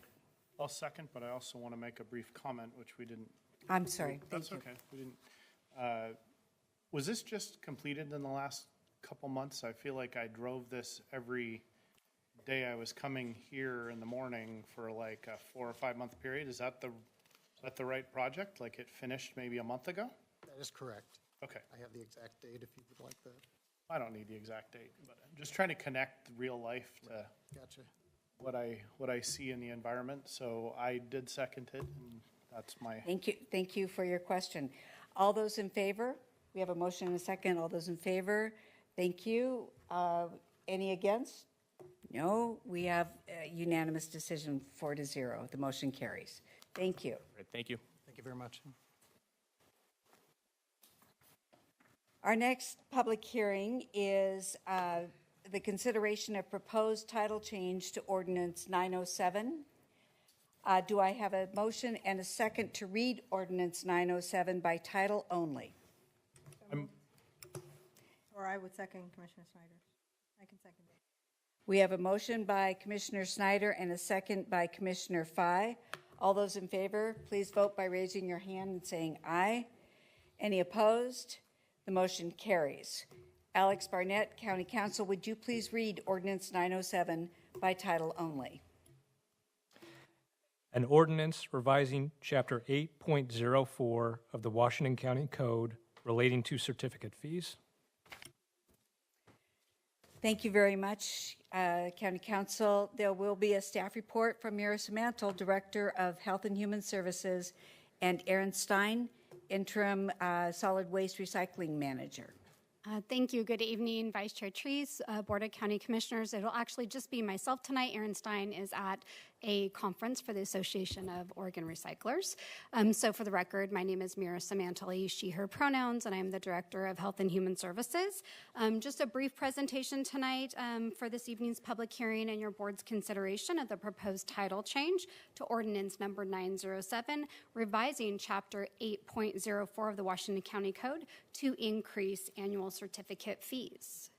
I'll second, but I also want to make a brief comment, which we didn't. I'm sorry. That's okay. We didn't. Was this just completed in the last couple months? I feel like I drove this every day I was coming here in the morning for like a 4 or 5 month period. Is that the right project? Like it finished maybe a month ago? That is correct. Okay. I have the exact date if you would like that. I don't need the exact date, but I'm just trying to connect real life to Gotcha. what I see in the environment. So I did second it, and that's my. Thank you. Thank you for your question. All those in favor? We have a motion and a second. All those in favor? Thank you. Any against? No. We have a unanimous decision 4-0. The motion carries. Thank you. Great, thank you. Thank you very much. Our next public hearing is the consideration of proposed title change to Ordinance 907. Do I have a motion and a second to read Ordinance 907 by title only? Or I would second Commissioner Snyder. I can second it. We have a motion by Commissioner Snyder and a second by Commissioner Fye. All those in favor, please vote by raising your hand and saying aye. Any opposed? The motion carries. Alex Barnett, County Counsel, would you please read Ordinance 907 by title only? An ordinance revising Chapter 8.04 of the Washington County Code relating to certificate fees. Thank you very much, County Counsel. There will be a staff report from Marissa Mantle, Director of Health and Human Services, and Aaron Stein, Interim Solid Waste Recycling Manager. Thank you. Good evening, Vice Chair Treese, Board of County Commissioners. It'll actually just be myself tonight. Aaron Stein is at a conference for the Association of Oregon Recyclers. So for the record, my name is Marissa Mantle, she, her pronouns, and I'm the Director of Health and Human Services. Just a brief presentation tonight for this evening's public hearing and your board's consideration of the proposed title change to Ordinance number 907, revising Chapter 8.04 of the Washington County Code to increase annual certificate fees.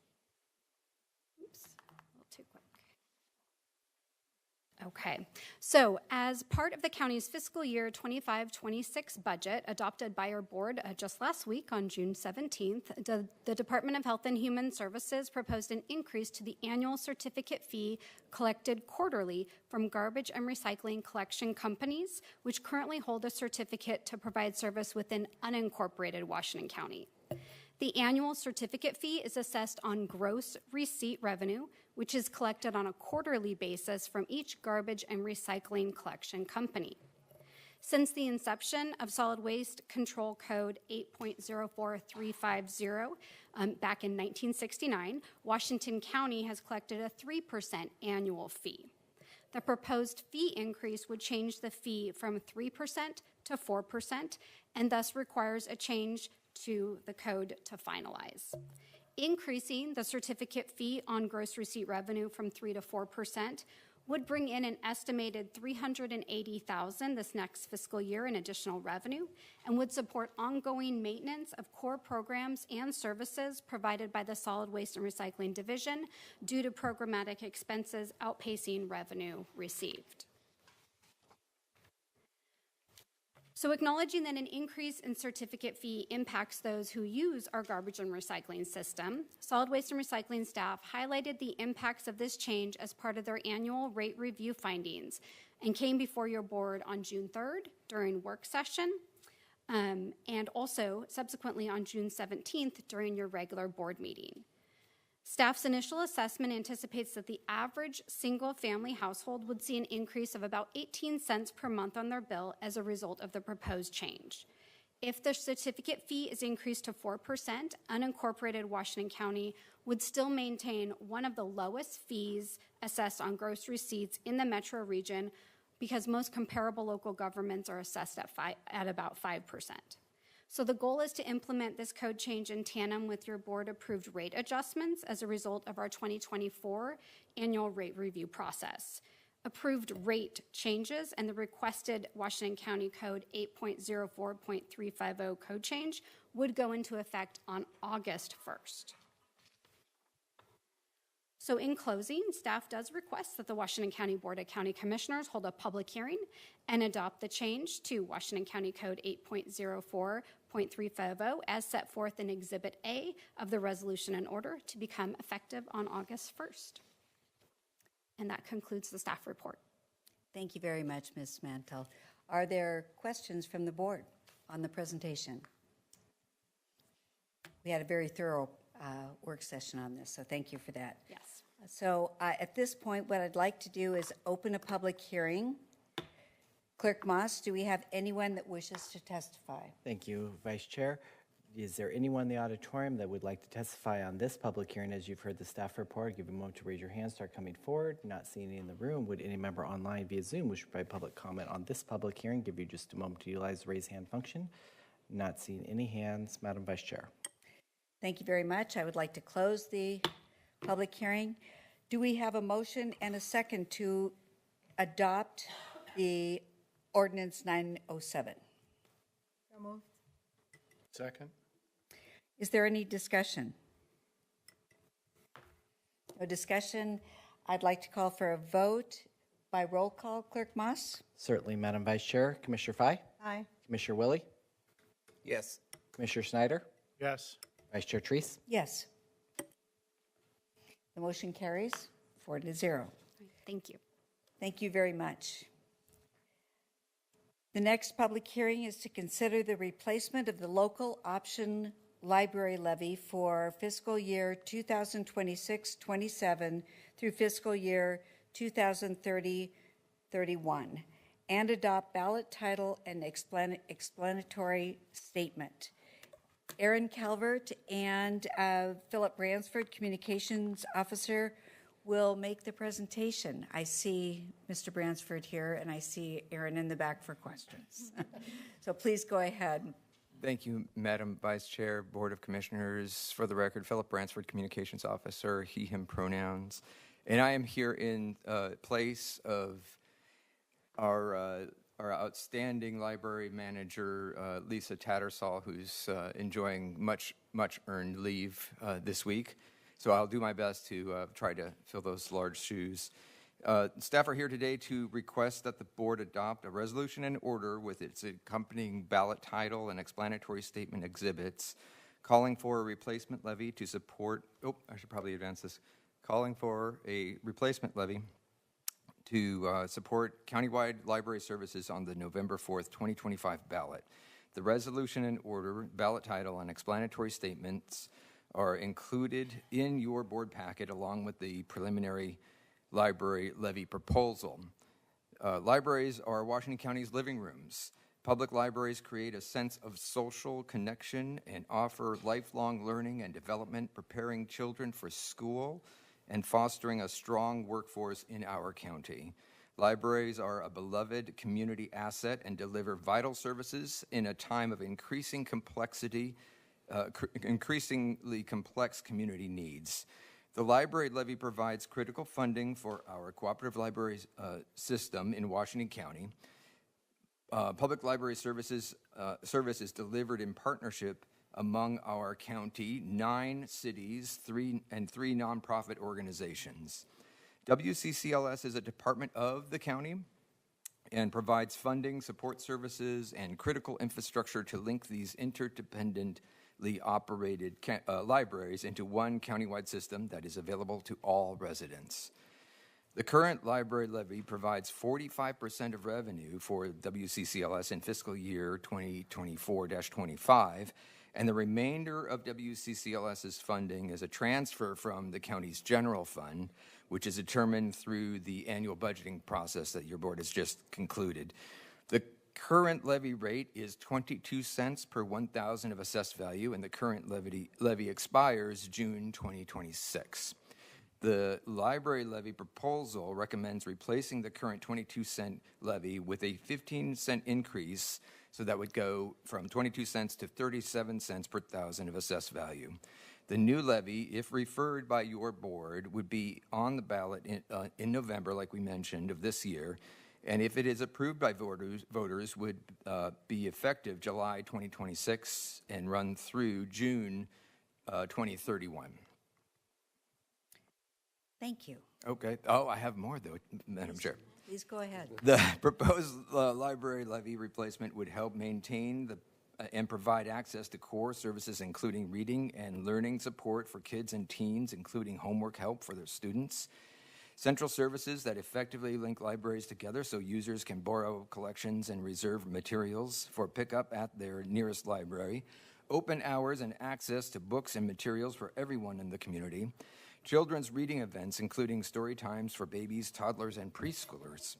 Oops, a little too quick. Okay, so as part of the county's fiscal year 25-26 budget adopted by our board just last week on June 17th, the Department of Health and Human Services proposed an increase to the annual certificate fee collected quarterly from garbage and recycling collection companies, which currently hold a certificate to provide service within unincorporated Washington County. The annual certificate fee is assessed on gross receipt revenue, which is collected on a quarterly basis from each garbage and recycling collection company. Since the inception of Solid Waste Control Code 8.04350 back in 1969, Washington County has collected a 3% annual fee. The proposed fee increase would change the fee from 3% to 4% and thus requires a change to the code to finalize. Increasing the certificate fee on gross receipt revenue from 3% to 4% would bring in an estimated $380,000 this next fiscal year in additional revenue and would support ongoing maintenance of core programs and services provided by the Solid Waste and Recycling Division due to programmatic expenses outpacing revenue received. So acknowledging that an increase in certificate fee impacts those who use our garbage and recycling system, Solid Waste and Recycling staff highlighted the impacts of this change as part of their annual rate review findings and came before your board on June 3rd during work session and also subsequently on June 17th during your regular board meeting. Staff's initial assessment anticipates that the average single-family household would see an increase of about 18 cents per month on their bill as a result of the proposed change. If the certificate fee is increased to 4%, unincorporated Washington County would still maintain one of the lowest fees assessed on gross receipts in the metro region because most comparable local governments are assessed at about 5%. So the goal is to implement this code change in tandem with your board-approved rate adjustments as a result of our 2024 annual rate review process. Approved rate changes and the requested Washington County Code 8.04.350 code change would go into effect on August 1st. So in closing, staff does request that the Washington County Board of County Commissioners hold a public hearing and adopt the change to Washington County Code 8.04.350 as set forth in Exhibit A of the resolution and order to become effective on August 1st. And that concludes the staff report. Thank you very much, Ms. Mantel. Are there questions from the board on the presentation? We had a very thorough work session on this, so thank you for that. Yes. So at this point, what I'd like to do is open a public hearing. Clerk Moss, do we have anyone that wishes to testify? Thank you, Vice Chair. Is there anyone in the auditorium that would like to testify on this public hearing? As you've heard the staff report, give you a moment to raise your hand, start coming forward. Not seeing any in the room. Would any member online via Zoom wish to provide public comment on this public hearing? Give you just a moment to utilize the raise hand function. Not seeing any hands. Madam Vice Chair. Thank you very much. I would like to close the public hearing. Do we have a motion and a second to adopt the ordinance 907? So moved. Second. Is there any discussion? No discussion. I'd like to call for a vote by roll call. Clerk Moss? Certainly, Madam Vice Chair. Commissioner Fye? Aye. Commissioner Willie? Yes. Commissioner Snyder? Yes. Vice Chair Treese? Yes. The motion carries 4-0. Thank you. Thank you very much. The next public hearing is to consider the replacement of the local option library levy for fiscal year 2026-27 through fiscal year 2030-31 and adopt ballot title and explanatory statement. Aaron Calvert and Philip Bransford, Communications Officer, will make the presentation. I see Mr. Bransford here, and I see Aaron in the back for questions. So please go ahead. Thank you, Madam Vice Chair, Board of Commissioners. For the record, Philip Bransford, Communications Officer, he, him pronouns. And I am here in place of our outstanding library manager, Lisa Tattersall, who's enjoying much earned leave this week. So I'll do my best to try to fill those large shoes. Staff are here today to request that the board adopt a resolution and order with its accompanying ballot title and explanatory statement exhibits, calling for a replacement levy to support, I should probably advance this, calling for a replacement levy to support countywide library services on the November 4th, 2025 ballot. The resolution and order, ballot title, and explanatory statements are included in your board packet along with the preliminary library levy proposal. Libraries are Washington County's living rooms. Public libraries create a sense of social connection and offer lifelong learning and development, preparing children for school and fostering a strong workforce in our county. Libraries are a beloved community asset and deliver vital services in a time of increasingly complex community needs. The library levy provides critical funding for our cooperative library system in Washington County. Public library service is delivered in partnership among our county, 9 cities, 3 nonprofit organizations. WCCLS is a department of the county and provides funding, support services, and critical infrastructure to link these interdependently operated libraries into one countywide system that is available to all residents. The current library levy provides 45% of revenue for WCCLS in fiscal year 2024-25, and the remainder of WCCLS's funding is a transfer from the county's general fund, which is determined through the annual budgeting process that your board has just concluded. The current levy rate is 22 cents per 1,000 of assessed value, and the current levy expires June 2026. The library levy proposal recommends replacing the current 22-cent levy with a 15-cent increase, so that would go from 22 cents to 37 cents per 1,000 of assessed value. The new levy, if referred by your board, would be on the ballot in November, like we mentioned, of this year, and if it is approved by voters would be effective July 2026 and run through June 2031. Thank you. Okay. Oh, I have more, though, Madam Chair. Please go ahead. The proposed library levy replacement would help maintain and provide access to core services, including reading and learning support for kids and teens, including homework help for their students, central services that effectively link libraries together so users can borrow collections and reserve materials for pickup at their nearest library, open hours and access to books and materials for everyone in the community, children's reading events, including story times for babies, toddlers, and preschoolers.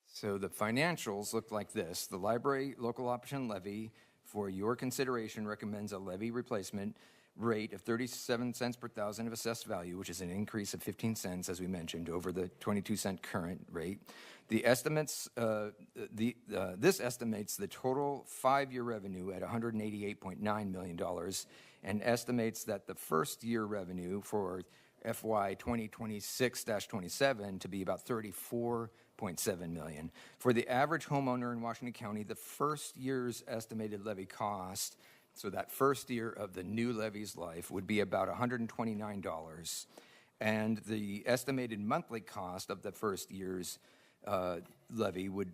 So the financials look like this. The library local option levy, for your consideration, recommends a levy replacement rate of 37 cents per 1,000 of assessed value, which is an increase of 15 cents, as we mentioned, over the 22-cent current rate. The estimates, this estimates the total 5-year revenue at $188.9 million, and estimates that the first-year revenue for FY 2026-27 to be about $34.7 million. For the average homeowner in Washington County, the first year's estimated levy cost, so that first year of the new levy's life, would be about $129, and the estimated monthly cost of the first year's levy would,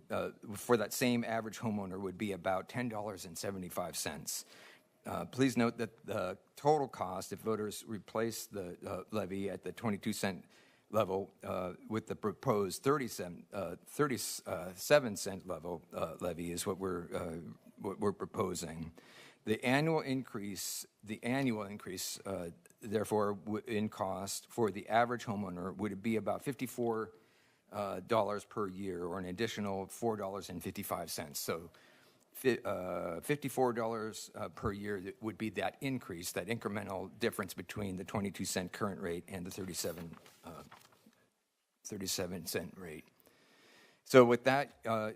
for that same average homeowner, would be about $10.75. Please note that the total cost, if voters replace the levy at the 22-cent level with the proposed 37-cent level levy, is what we're proposing. The annual increase, therefore, in cost for the average homeowner would be about $54 per year, or an additional $4.55. So $54 per year would be that increase, that incremental difference between the 22-cent current rate and the 37-cent rate. So with that,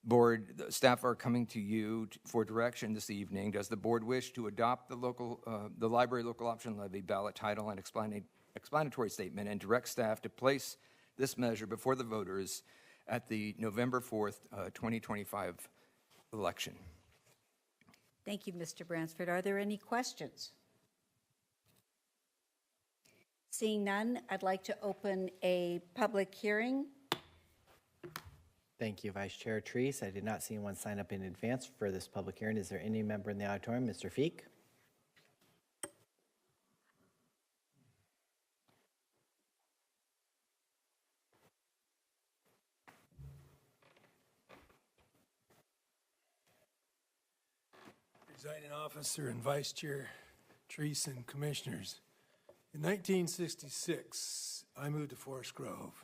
board staff are coming to you for direction this evening. Does the board wish to adopt the library local option levy ballot title and explanatory statement, and direct staff to place this measure before the voters at the November 4th, 2025 election? Thank you, Mr. Bransford. Are there any questions? Seeing none, I'd like to open a public hearing. Thank you, Vice Chair Treese. I did not see anyone sign up in advance for this public hearing. Is there any member in the auditorium? Mr. Feek? Presiding officer and Vice Chair Treese and commissioners. In 1966, I moved to Forest Grove.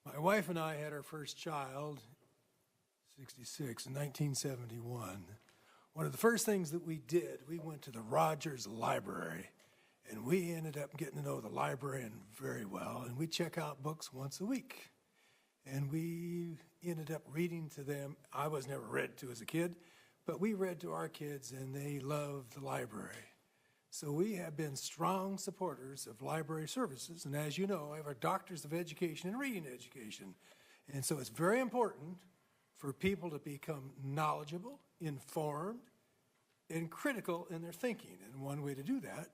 My wife and I had our first child, 66, in 1971. One of the first things that we did, we went to the Rogers Library, and we ended up getting to know the librarian very well, and we check out books once a week. And we ended up reading to them. I was never read to as a kid, but we read to our kids, and they loved the library. So we have been strong supporters of library services, and as you know, I have our doctors of education in reading education. And so it's very important for people to become knowledgeable, informed, and critical in their thinking. And one way to do that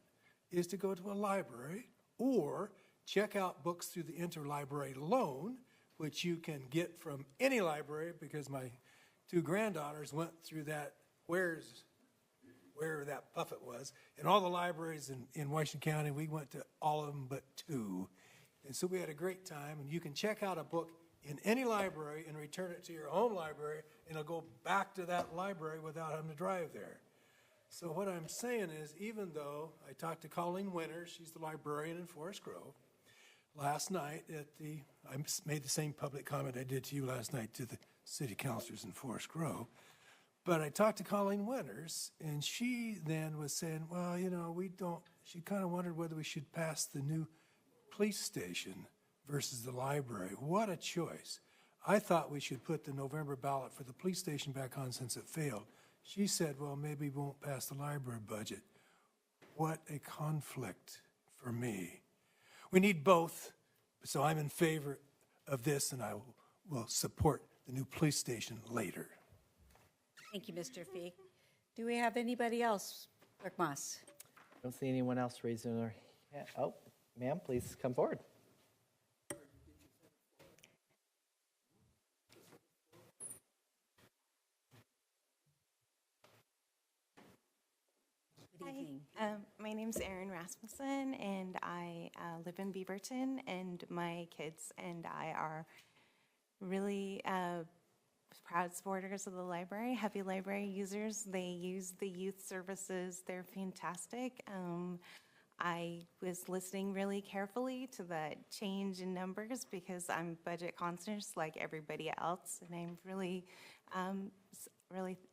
is to go to a library or check out books through the interlibrary loan, which you can get from any library, because my two granddaughters went through that, where that Puffett was, and all the libraries in Washington County. We went to all of them but two. And so we had a great time, and you can check out a book in any library and return it to your own library, and it'll go back to that library without having to drive there. So what I'm saying is, even though I talked to Colleen Winters, she's the librarian in Forest Grove, last night I made the same public comment I did to you last night to the city councilors in Forest Grove. But I talked to Colleen Winters, and she then was saying, well, you know, she kind of wondered whether we should pass the new police station versus the library. What a choice. I thought we should put the November ballot for the police station back on since it failed. She said, well, maybe we won't pass the library budget. What a conflict for me. We need both, so I'm in favor of this, and I will support the new police station later. Thank you, Mr. Feek. Do we have anybody else? Clerk Moss. Don't see anyone else raising their hand. Oh, ma'am, please come forward. Good evening. My name's Erin Rasmussen, and I live in Beaverton, and my kids and I are really proud supporters of the library, heavy library users. They use the youth services. They're fantastic. I was listening really carefully to the change in numbers because I'm budget conscious like everybody else, and I'm really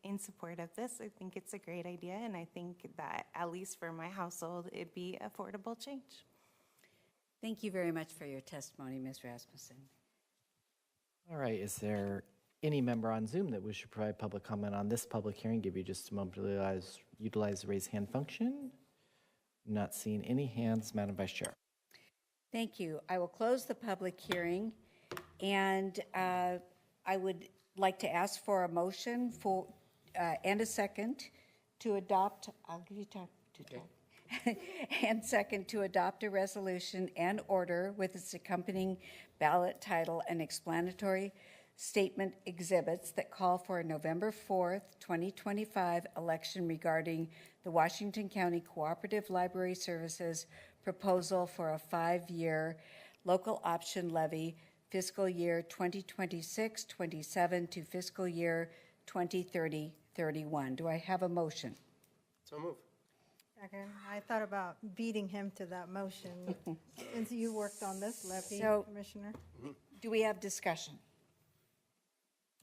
in support of this. I think it's a great idea, and I think that, at least for my household, it'd be affordable change. Thank you very much for your testimony, Ms. Rasmussen. All right, is there any member on Zoom that wishes to provide public comment on this public hearing? Give you just a moment to utilize the raise hand function. Not seeing any hands, Madam Vice Chair. Thank you. I will close the public hearing, and I would like to ask for a motion for and a second to adopt. I'll give you time to talk. And second, to adopt a resolution and order with its accompanying ballot title and explanatory statement exhibits that call for a November 4th, 2025 election regarding the Washington County Cooperative Library Services proposal for a 5-year local option levy, fiscal year 2026-27 to fiscal year 2030-31. Do I have a motion? So move. Second. I thought about beating him to that motion since you worked on this levy, So- Commissioner. Do we have discussion?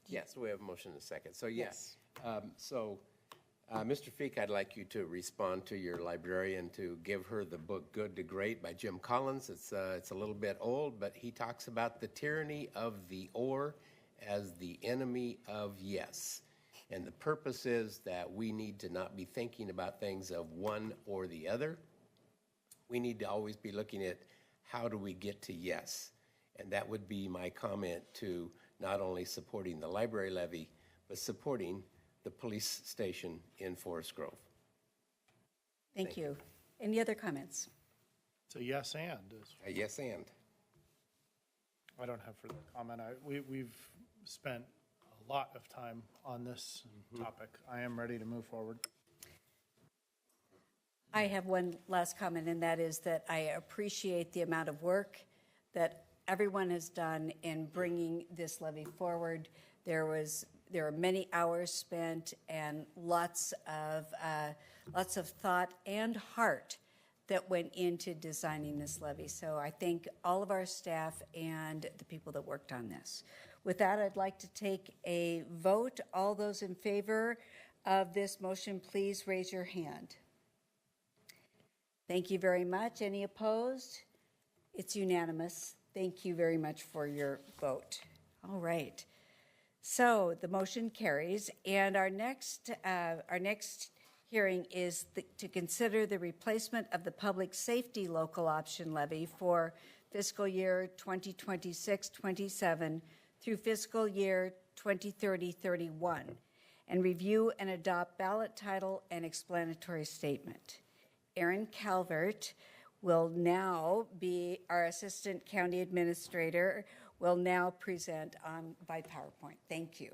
Yes, we have a motion and a second. So yes. Mr. Feek, I'd like you to respond to your librarian to give her the book Good to Great by Jim Collins. It's a little bit old, but he talks about the tyranny of the or as the enemy of yes. And the purpose is that we need to not be thinking about things of one or the other. We need to always be looking at how do we get to yes. And that would be my comment to not only supporting the library levy, but supporting the police station in Forest Grove. Thank you. Any other comments? It's a yes and. A yes and. I don't have further comment. We've spent a lot of time on this topic. I am ready to move forward. I have one last comment, and that is that I appreciate the amount of work that everyone has done in bringing this levy forward. There are many hours spent and lots of thought and heart that went into designing this levy. So I thank all of our staff and the people that worked on this. With that, I'd like to take a vote. All those in favor of this motion, please raise your hand. Thank you very much. Any opposed? It's unanimous. Thank you very much for your vote. All right. So the motion carries, and our next hearing is to consider the replacement of the public safety local option levy for fiscal year 2026-27 through fiscal year 2030-31, and review and adopt ballot title and explanatory statement. Aaron Calvert will now be our Assistant County Administrator, will now present by PowerPoint. Thank you.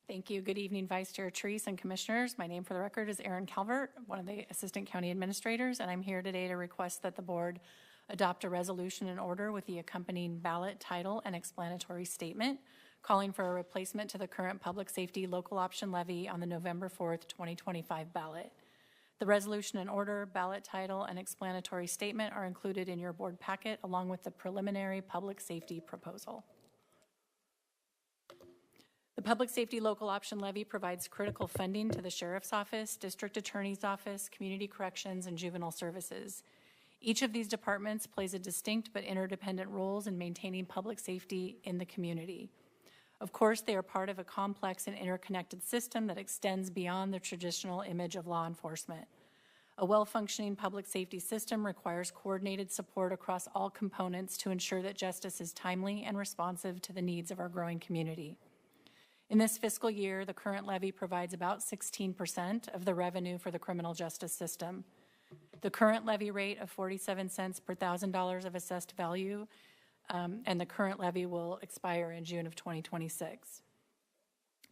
Thank you. Good evening, Vice Chair Treese and Commissioners. My name for the record is Aaron Calvert, one of the Assistant County Administrators, and I'm here today to request that the Board adopt a resolution in order with the accompanying ballot title and explanatory statement calling for a replacement to the current public safety local option levy on the November 4th, 2025 ballot. The resolution in order, ballot title, and explanatory statement are included in your board packet along with the preliminary public safety proposal. The Public Safety Local Option Levy provides critical funding to the Sheriff's Office, District Attorney's Office, Community Corrections, and Juvenile Services. Each of these departments plays a distinct but interdependent roles in maintaining public safety in the community. Of course, they are part of a complex and interconnected system that extends beyond the traditional image of law enforcement. A well-functioning public safety system requires coordinated support across all components to ensure that justice is timely and responsive to the needs of our growing community. In this fiscal year, the current levy provides about 16% of the revenue for the criminal justice system. The current levy rate of 47 cents per $1,000 of assessed value and the current levy will expire in June of 2026.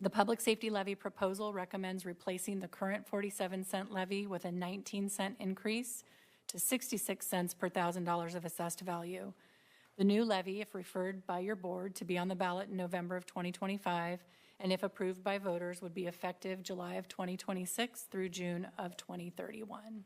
The public safety levy proposal recommends replacing the current 47-cent levy with a 19-cent increase to 66 cents per $1,000 of assessed value. The new levy, if referred by your board to be on the ballot in November of 2025, and if approved by voters, would be effective July of 2026 through June of 2031.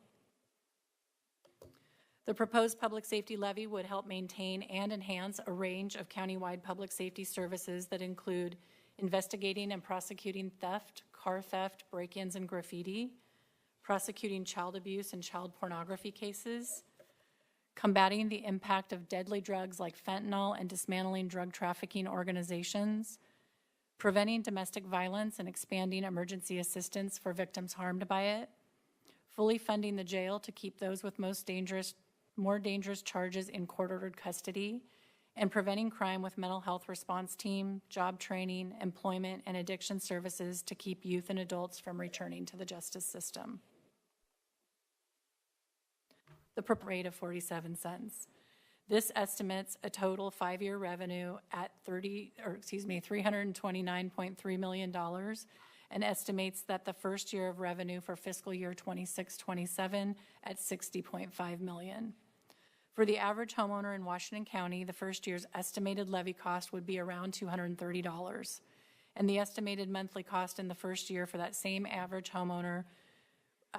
The proposed public safety levy would help maintain and enhance a range of countywide public safety services that include investigating and prosecuting theft, car theft, break-ins and graffiti, prosecuting child abuse and child pornography cases, combating the impact of deadly drugs like fentanyl and dismantling drug trafficking organizations, preventing domestic violence and expanding emergency assistance for victims harmed by it, fully funding the jail to keep those with more dangerous charges in court-ordered custody, and preventing crime with mental health response team, job training, employment, and addiction services to keep youth and adults from returning to the justice system. The rate of 47 cents. This estimates a total 5-year revenue at $329.3 million, and estimates that the first year of revenue for fiscal year 26-27 at $60.5 million. For the average homeowner in Washington County, the first year's estimated levy cost would be around $230, and the estimated monthly cost in the first year for that same average homeowner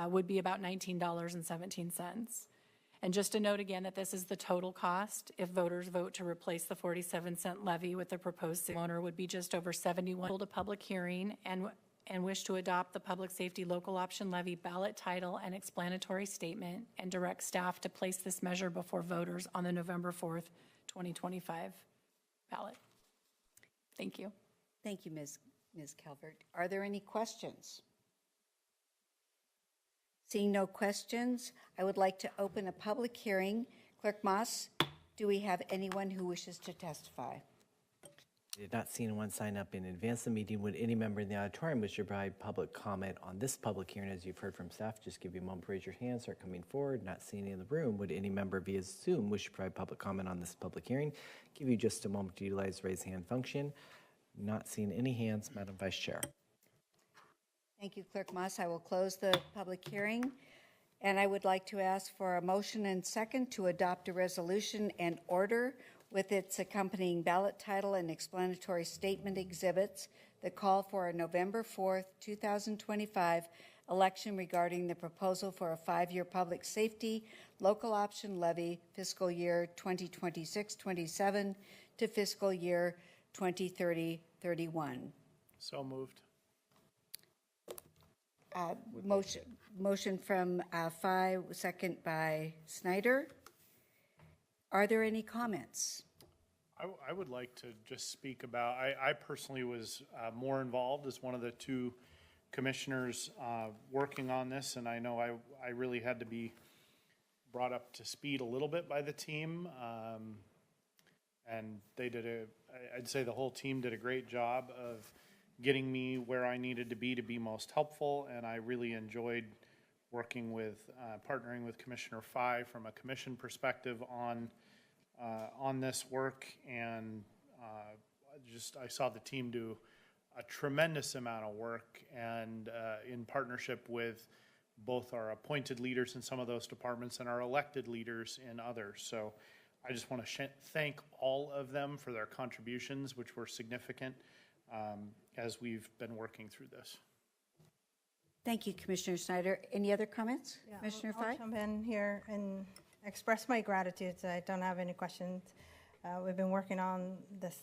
would be about $19.17. And just to note again that this is the total cost. If voters vote to replace the 47-cent levy with the proposed homeowner would be just over $71. Hold a public hearing and wish to adopt the public safety local option levy ballot title and explanatory statement and direct staff to place this measure before voters on the November 4th, 2025 ballot. Thank you. Thank you, Ms. Calvert. Are there any questions? Seeing no questions, I would like to open a public hearing. Clerk Moss, do we have anyone who wishes to testify? I did not see anyone sign up in advance of the meeting. Would any member in the auditorium wish to provide public comment on this public hearing? As you've heard from staff, just give you a moment to raise your hand, start coming forward. Not seeing any in the room. Would any member via Zoom wish to provide public comment on this public hearing? Give you just a moment to utilize the raise hand function. Not seeing any hands, Madam Vice Chair. Thank you, Clerk Moss. I will close the public hearing. And I would like to ask for a motion and second to adopt a resolution and order with its accompanying ballot title and explanatory statement exhibits that call for a November 4th, 2025 election regarding the proposal for a 5-year public safety local option levy fiscal year 2026-27 to fiscal year 2030-31. So moved. Motion from Phi, second by Snyder. Are there any comments? I would like to just speak about, I personally was more involved as one of the two commissioners working on this, and I know I really had to be brought up to speed a little bit by the team. And they did I'd say the whole team did a great job of getting me where I needed to be most helpful, and I really enjoyed working with, partnering with Commissioner Phi from a commission perspective on this work, and I saw the team do a tremendous amount of work, and in partnership with both our appointed leaders in some of those departments and our elected leaders in others. So I just want to thank all of them for their contributions, which were significant as we've been working through this. Thank you, Commissioner Snyder. Any other comments? Yeah, Commissioner I'll Phi? jump in here and express my gratitude. I don't have any questions. We've been working on this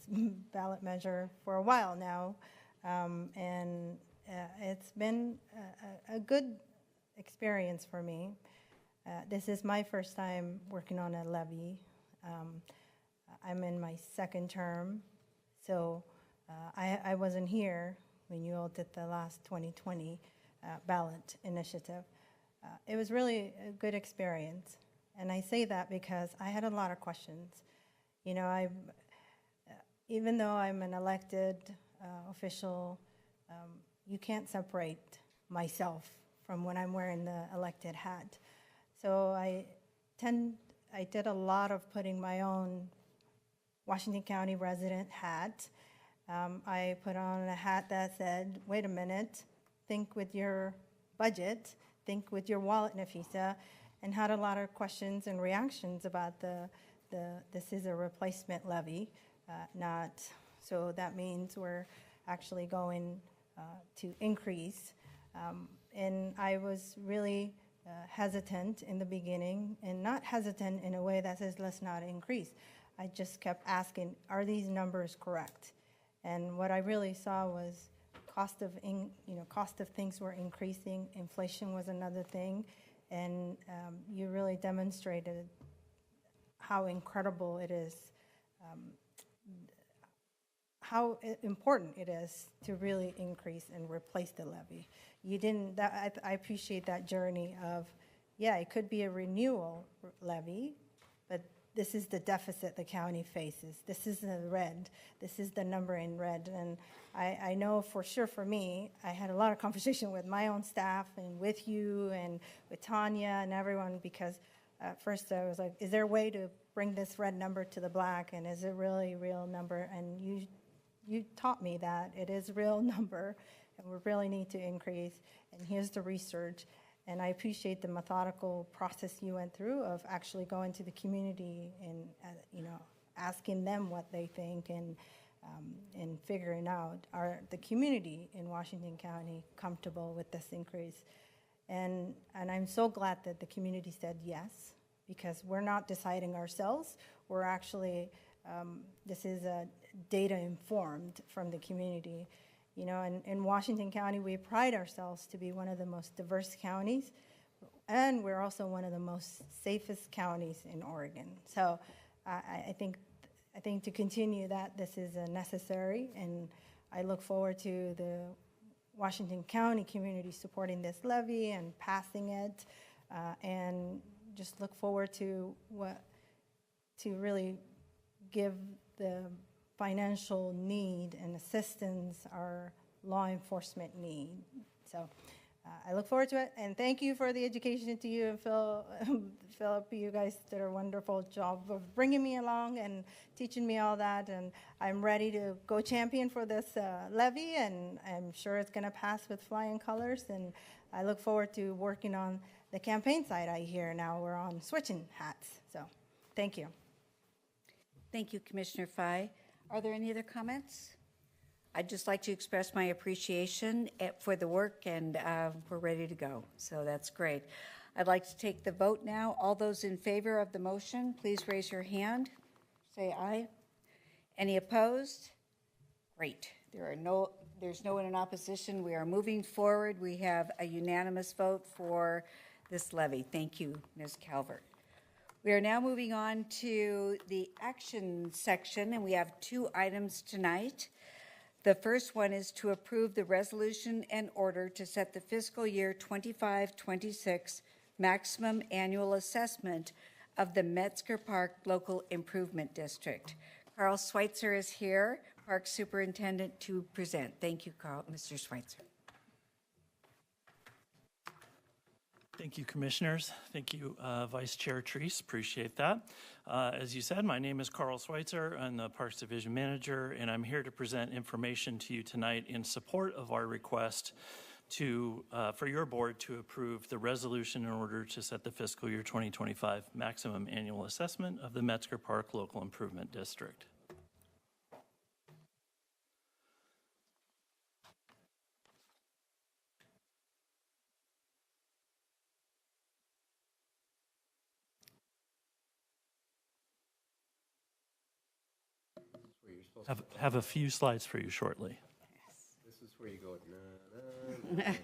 ballot measure for a while now, and it's been a good experience for me. This is my first time working on a levy. I'm in my second term, so I wasn't here when you all did the last 2020 ballot initiative. It was really a good experience, and I say that because I had a lot of questions. You know, even though I'm an elected official, you can't separate myself from when I'm wearing the elected hat. So I did a lot of putting my own Washington County resident hat. I put on a hat that said, wait a minute, think with your budget, think with your wallet, Nafisa, and had a lot of questions and reactions about this is a replacement levy, not, so that means we're actually going to increase. And I was really hesitant in the beginning, and not hesitant in a way that says let's not increase. I just kept asking, are these numbers correct? And what I really saw was cost of things were increasing, inflation was another thing, and you really demonstrated how incredible it is, how important it is to really increase and replace the levy. You didn't, I appreciate that journey of, yeah, it could be a renewal levy, but this is the deficit the county faces. This is the red. This is the number in red. And I know for sure for me, I had a lot of conversation with my own staff and with you and with Tanya and everyone, because at first I was like, is there a way to bring this red number to the black, and is it really a real number? And you taught me that it is a real number, and we really need to increase, and here's the research. And I appreciate the methodical process you went through of actually going to the community and asking them what they think, and figuring out, are the community in Washington County comfortable with this increase? And I'm so glad that the community said yes, because we're not deciding ourselves. We're actually, this is a data informed from the community. You know, in Washington County, we pride ourselves to be one of the most diverse counties, and we're also one of the most safest counties in Oregon. So I think to continue that, this is necessary, and I look forward to the Washington County community supporting this levy and passing it, and just look forward to really give the financial need and assistance our law enforcement need. So I look forward to it, and thank you for the education to you and Philip. You guys did a wonderful job of bringing me along and teaching me all that, and I'm ready to go champion for this levy, and I'm sure it's going to pass with flying colors, and I look forward to working on the campaign side. I hear now we're on switching hats, so thank you. Thank you, Commissioner Fye. Are there any other comments? I'd just like to express my appreciation for the work, and we're ready to go. So that's great. I'd like to take the vote now. All those in favor of the motion, please raise your hand. Say aye. Any opposed? Great. There's no one in opposition. We are moving forward. We have a unanimous vote for this levy. Thank you, Ms. Calvert. We are now moving on to the action section, and we have 2 items tonight. The first one is to approve the resolution and order to set the fiscal year 25-26 maximum annual assessment of the Metzger Park Local Improvement District. Carl Schweitzer is here, Park Superintendent, to present. Thank you, Carl. Mr. Schweitzer. Thank you, Commissioners. Thank you, Vice Chair Treese. Appreciate that. As you said, my name is Carl Schweitzer. I'm the Parks Division Manager, and I'm here to present information to you tonight in support of our request for your board to approve the resolution in order to set the fiscal year 2025 maximum annual assessment of the Metzger Park Local Improvement District. Have a few slides for you shortly. This is where you go. Nah, nah,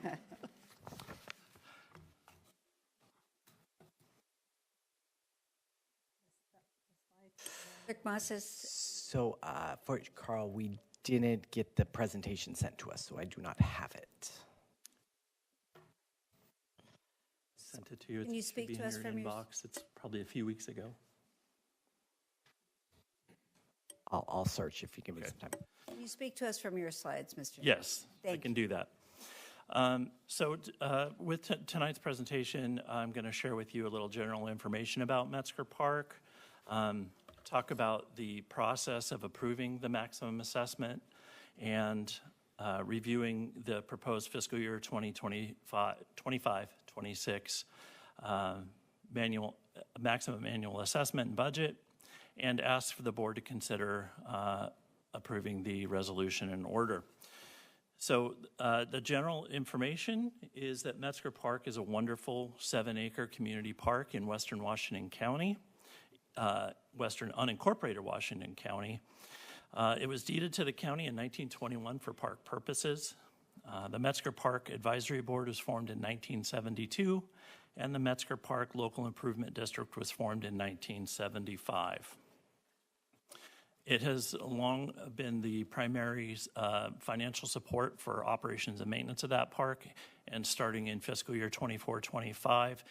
nah. So for Carl, we didn't get the presentation sent to us, so I do not have it. Sent it to you. Can you It should speak be to in us your from your- inbox. It's probably a few weeks ago. I'll search if you give me some time. Can you speak to us from your slides, Mr. Yes, I Thank can do that. With tonight's presentation, I'm going to share with you a little general information about Metzger Park, talk about the process of approving the maximum assessment, and reviewing the proposed fiscal year 2025-26 maximum annual assessment and budget, and ask for the board to consider approving the resolution in order. So the general information is that Metzger Park is a wonderful 7-acre community park in western Washington County, western unincorporated Washington County. It was deeded to the county in 1921 for park purposes. The Metzger Park Advisory Board was formed in 1972, and the Metzger Park Local Improvement District was formed in 1975. It has long been the primary financial support for operations and maintenance of that park, and starting in fiscal year 24-25,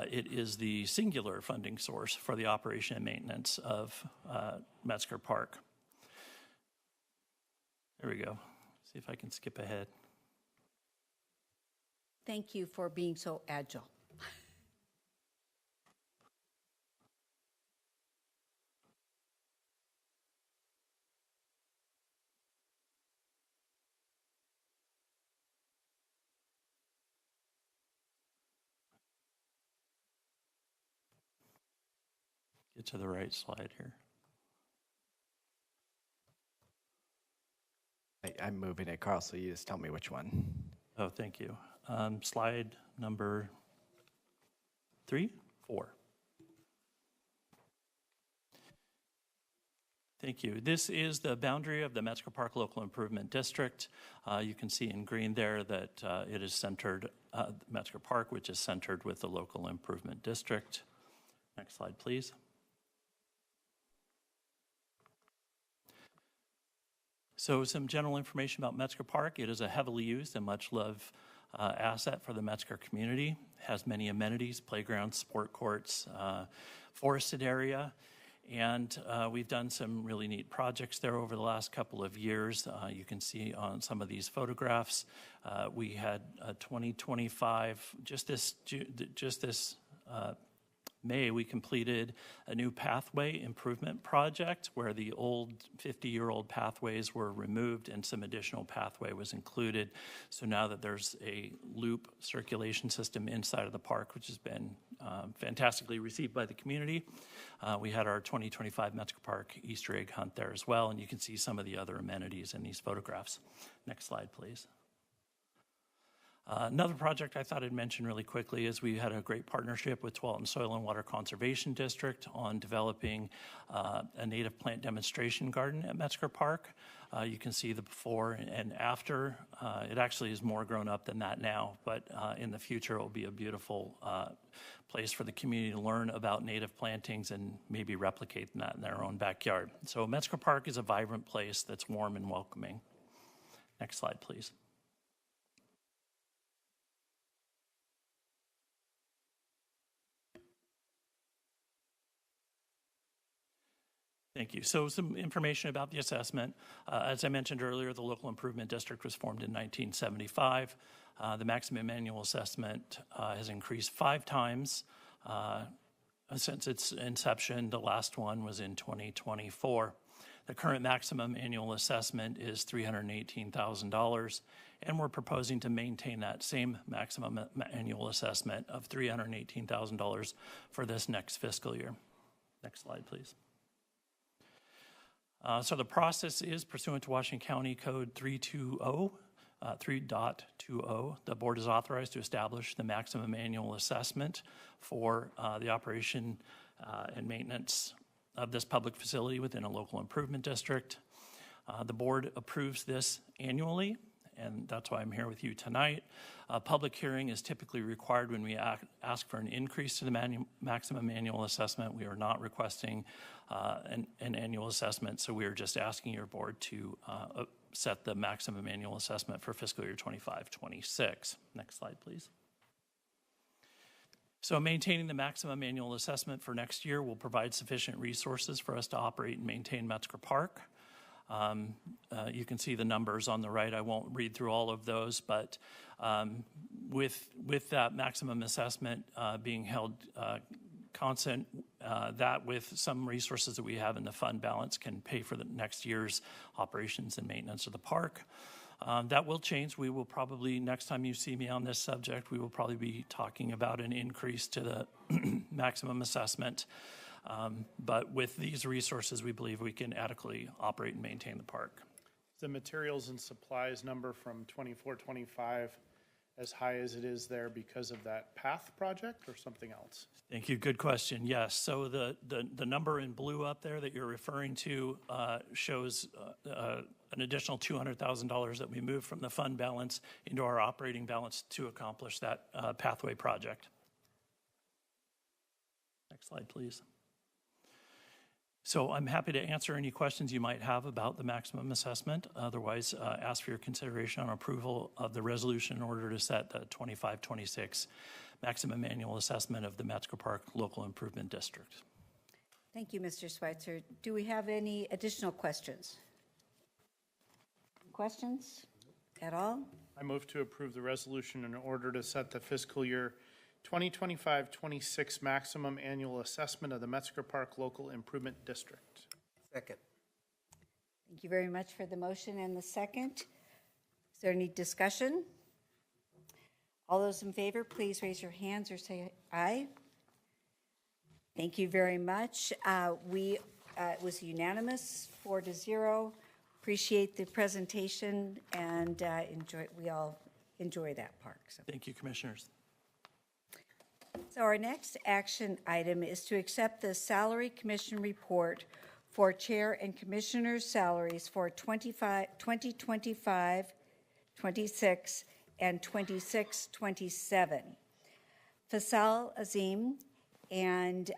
it is the singular funding source for the operation and maintenance of Metzger Park. There we go. See if I can skip ahead. Thank you for being so agile. Get to the right slide here. I'm moving it, Carl, so you just tell me which one. Oh, thank you. Slide number 3, 4. Thank you. This is the boundary of the Metzger Park Local Improvement District. You can see in green there that it is centered, Metzger Park, which is centered with the Local Improvement District. Next slide, please. So some general information about Metzger Park. It is a heavily used and much loved asset for the Metzger community. It has many amenities, playgrounds, sport courts, forested area, And we've done some really neat projects there over the last couple of years. You can see on some of these photographs. We had 2025, just this May, we completed a new pathway improvement project where the old 50-year-old pathways were removed and some additional pathway was included. So now that there's a loop circulation system inside of the park, which has been fantastically received by the community. We had our 2025 Metzger Park Easter egg hunt there as well, and you can see some of the other amenities in these photographs. Next slide, please. Another project I thought I'd mention really quickly is we had a great partnership with Tualatin Soil and Water Conservation District on developing a native plant demonstration garden at Metzger Park. You can see the before and after. It actually is more grown up than that now, but in the future it will be a beautiful place for the community to learn about native plantings and maybe replicate that in their own backyard. So Metzger Park is a vibrant place that's warm and welcoming. Next slide, please. Thank you. So some information about the assessment. As I mentioned earlier, the Local Improvement District was formed in 1975. The maximum annual assessment has increased 5 times since its inception. The last one was in 2024. The current maximum annual assessment is $318,000, and we're proposing to maintain that same maximum annual assessment of $318,000 for this next fiscal year. Next slide, please. So the process is pursuant to Washington County Code 3.20. The board is authorized to establish the maximum annual assessment for the operation and maintenance of this public facility within a local improvement district. The board approves this annually, and that's why I'm here with you tonight. A public hearing is typically required when we ask for an increase to the maximum annual assessment. We are not requesting an annual assessment, so we are just asking your board to set the maximum annual assessment for fiscal year 25-26. Next slide, please. So maintaining the maximum annual assessment for next year will provide sufficient resources for us to operate and maintain Metzger Park. You can see the numbers on the right. I won't read through all of those, but with that maximum assessment being held constant, that with some resources that we have in the fund balance can pay for the next year's operations and maintenance of the park. That will change. We will probably, next time you see me on this subject, we will probably be talking about an increase to the maximum assessment. But with these resources, we believe we can adequately operate and maintain the park. The materials and supplies number from 24-25 as high as it is there because of that path project or something else? Thank you. Good question. Yes. So the number in blue up there that you're referring to shows an additional $200,000 that we moved from the fund balance into our operating balance to accomplish that pathway project. Next slide, please. So I'm happy to answer any questions you might have about the maximum assessment. Otherwise, ask for your consideration on approval of the resolution in order to set the 25-26 maximum annual assessment of the Metzger Park Local Improvement District. Thank you, Mr. Schweitzer. Do we have any additional questions? Questions at all? I move to approve the resolution in order to set the fiscal year 2025-26 maximum annual assessment of the Metzger Park Local Improvement District. Second. Thank you very much for the motion and the second. Is there any discussion? All those in favor, please raise your hands or say aye. Thank you very much. It was unanimous, 4-0. Appreciate the presentation and we all enjoy that park. So. Thank you, Commissioners. So our next action item is to accept the Salary Commission report for Chair and Commissioners' salaries for 2025, 26, and 26-27. Faisal Azim and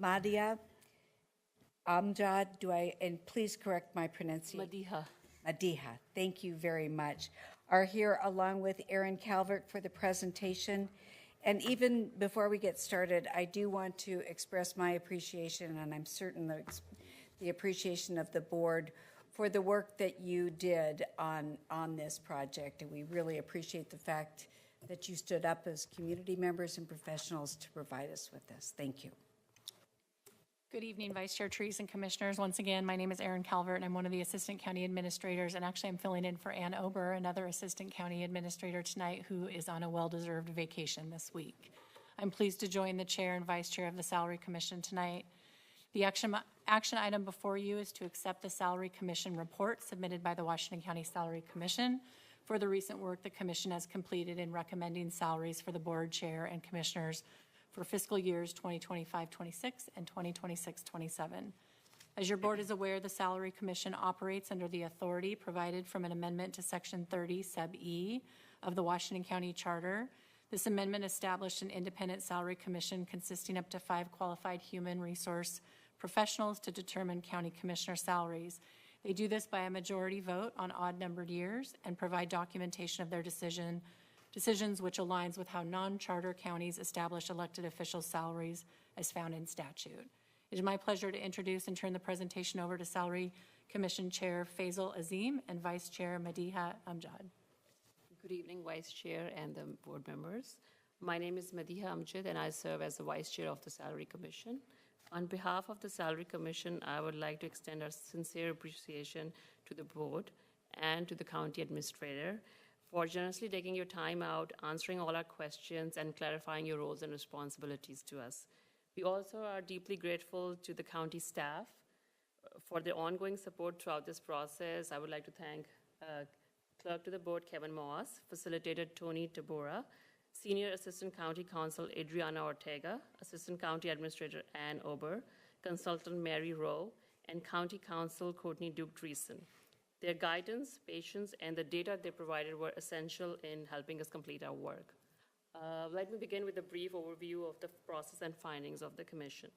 Madia Amjad, and please correct my pronunciation. Madiha, thank you very much, are here along with Aaron Calvert for the presentation. And even before we get started, I do want to express my appreciation, and I'm certain the appreciation of the board for the work that you did on this project. And we really appreciate the fact that you stood up as community members and professionals to provide us with this. Thank you. Good evening, Vice Chair Trees and Commissioners. Once again, my name is Erin Calvert, and I'm one of the Assistant County Administrators, and actually I'm filling in for Ann Ober, another Assistant County Administrator tonight who is on a well-deserved vacation this week. I'm pleased to join the Chair and Vice Chair of the Salary Commission tonight. The action item before you is to accept the Salary Commission report submitted by the Washington County Salary Commission for the recent work the Commission has completed in recommending salaries for the Board Chair and Commissioners for fiscal years 2025-26 and 2026-27. As your board is aware, the Salary Commission operates under the authority provided from an amendment to Section 30 Sub E of the Washington County Charter. This amendment established an independent salary commission consisting up to 5 qualified human resource professionals to determine county commissioner salaries. They do this by a majority vote on odd-numbered years and provide documentation of their decisions which aligns with how non-charter counties establish elected officials' salaries as found in statute. It is my pleasure to introduce and turn the presentation over to Salary Commission Chair Faisal Azim and Vice Chair Madiha Amjad. Good evening, Vice Chair and the board members. My name is Madiha Amjad, and I serve as the Vice Chair of the Salary Commission. On behalf of the Salary Commission, I would like to extend our sincere appreciation to the board and to the county administrator for generously taking your time out, answering all our questions, and clarifying your roles and responsibilities to us. We also are deeply grateful to the county staff for their ongoing support throughout this process. I would like to thank Clerk to the Board Kevin Moss, Facilitator Tony Tabora, Senior Assistant County Counsel Adriana Ortega, Assistant County Administrator Ann Ober, Consultant Mary Rowe, and County Counsel Courtney Duke-Dreesen. Their guidance, patience, and the data they provided were essential in helping us complete our work. Let me begin with a brief overview of the process and findings of the Commission.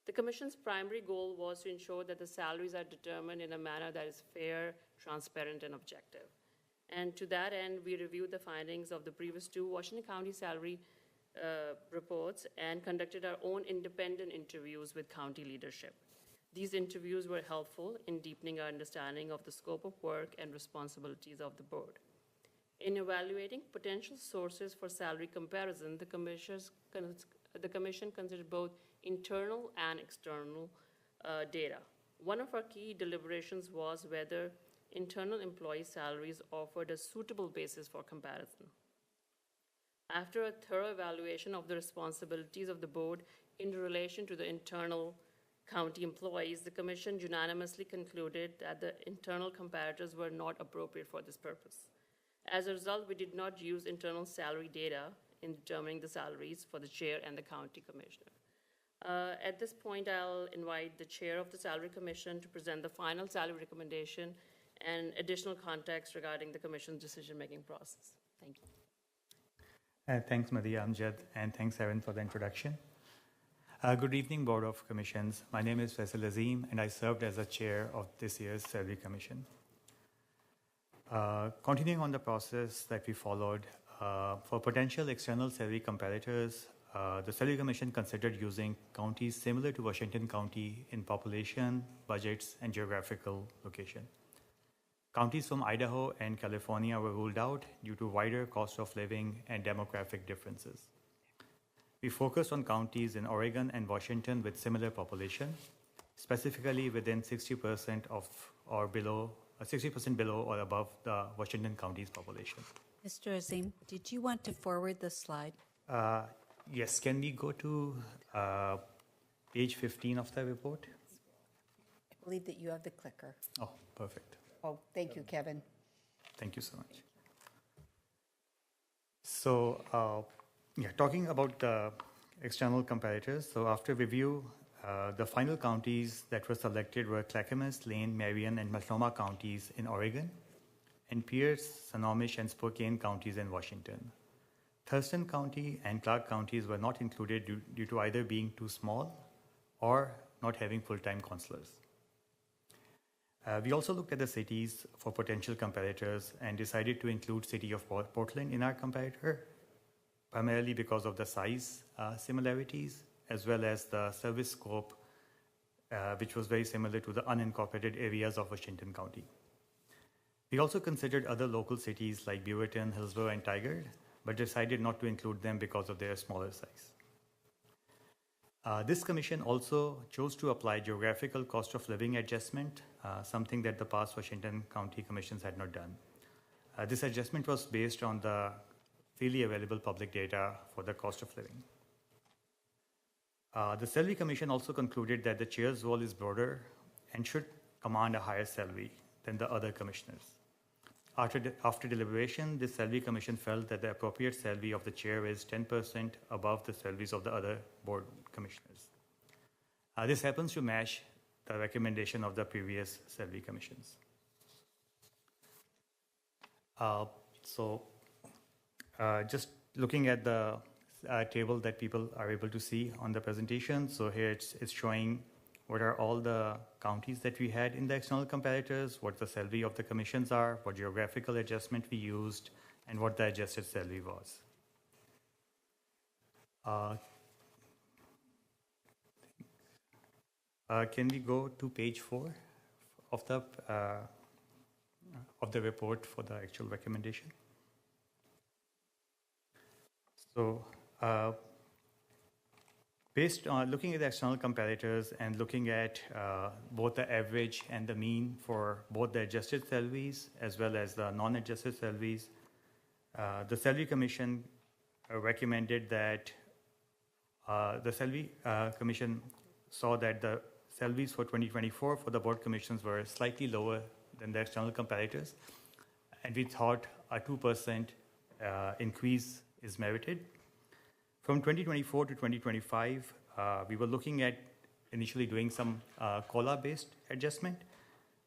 The Commission's primary goal was to ensure that the salaries are determined in a manner that is fair, transparent, and objective. And to that end, we reviewed the findings of the previous 2 Washington County salary reports and conducted our own independent interviews with county leadership. These interviews were helpful in deepening our understanding of the scope of work and responsibilities of the board. In evaluating potential sources for salary comparison, the Commission considered both internal and external data. One of our key deliberations was whether internal employee salaries offered a suitable basis for comparison. After a thorough evaluation of the responsibilities of the board in relation to the internal county employees, the Commission unanimously concluded that the internal comparators were not appropriate for this purpose. As a result, we did not use internal salary data in determining the salaries for the chair and the county commissioner. At this point, I'll invite the chair of the Salary Commission to present the final salary recommendation and additional context regarding the Commission's decision-making process. Thank you. Thanks, Madiha Amjad, and thanks, Erin, for the introduction. Good evening, Board of Commissions. My name is Faisal Azim, and I served as the chair of this year's Salary Commission. Continuing on the process that we followed, for potential external salary comparators, the Salary Commission considered using counties similar to Washington County in population, budgets, and geographical location. Counties from Idaho and California were ruled out due to wider cost of living and demographic differences. We focused on counties in Oregon and Washington with similar population, specifically within 60% of or below, 60% below or above the Washington County's population. Mr. Azim, did you want to forward the slide? Yes, can we go to page 15 of the report? I believe that you have the clicker. Oh, perfect. Oh, thank you, Kevin. Thank you so much. So, talking about the external comparators, so after review, the final counties that were selected were Clackamas, Lane, Marion, and Multnomah counties in Oregon, and Pierce, Snohomish, and Spokane counties in Washington. Thurston County and Clark counties were not included due to either being too small or not having full-time counselors. We also looked at the cities for potential comparators and decided to include City of Portland in our comparator, primarily because of the size similarities, as well as the service scope, which was very similar to the unincorporated areas of Washington County. We also considered other local cities like Beaverton, Hillsborough, and Tigard, but decided not to include them because of their smaller size. This commission also chose to apply geographical cost of living adjustment, something that the past Washington County commissions had not done. This adjustment was based on the freely available public data for the cost of living. The Salary Commission also concluded that the chair's role is broader and should command a higher salary than the other commissioners. After deliberation, the Salary Commission felt that the appropriate salary of the chair is 10% above the salaries of the other board commissioners. This happens to match the recommendation of the previous Salary Commissions. Just looking at the table that people are able to see on the presentation. So here it's showing what are all the counties that we had in the external comparators, what the salary of the commissions are, what geographical adjustment we used, and what the adjusted salary was. Can we go to page 4 of the report for the actual recommendation? So, based on looking at the external comparators and looking at both the average and the mean for both the adjusted salaries as well as the non-adjusted salaries, the Salary Commission recommended that the Salary Commission saw that the salaries for 2024 for the board commissions were slightly lower than the external comparators, and we thought a 2% increase is merited. From 2024 to 2025, we were looking at initially doing some COLA-based adjustment,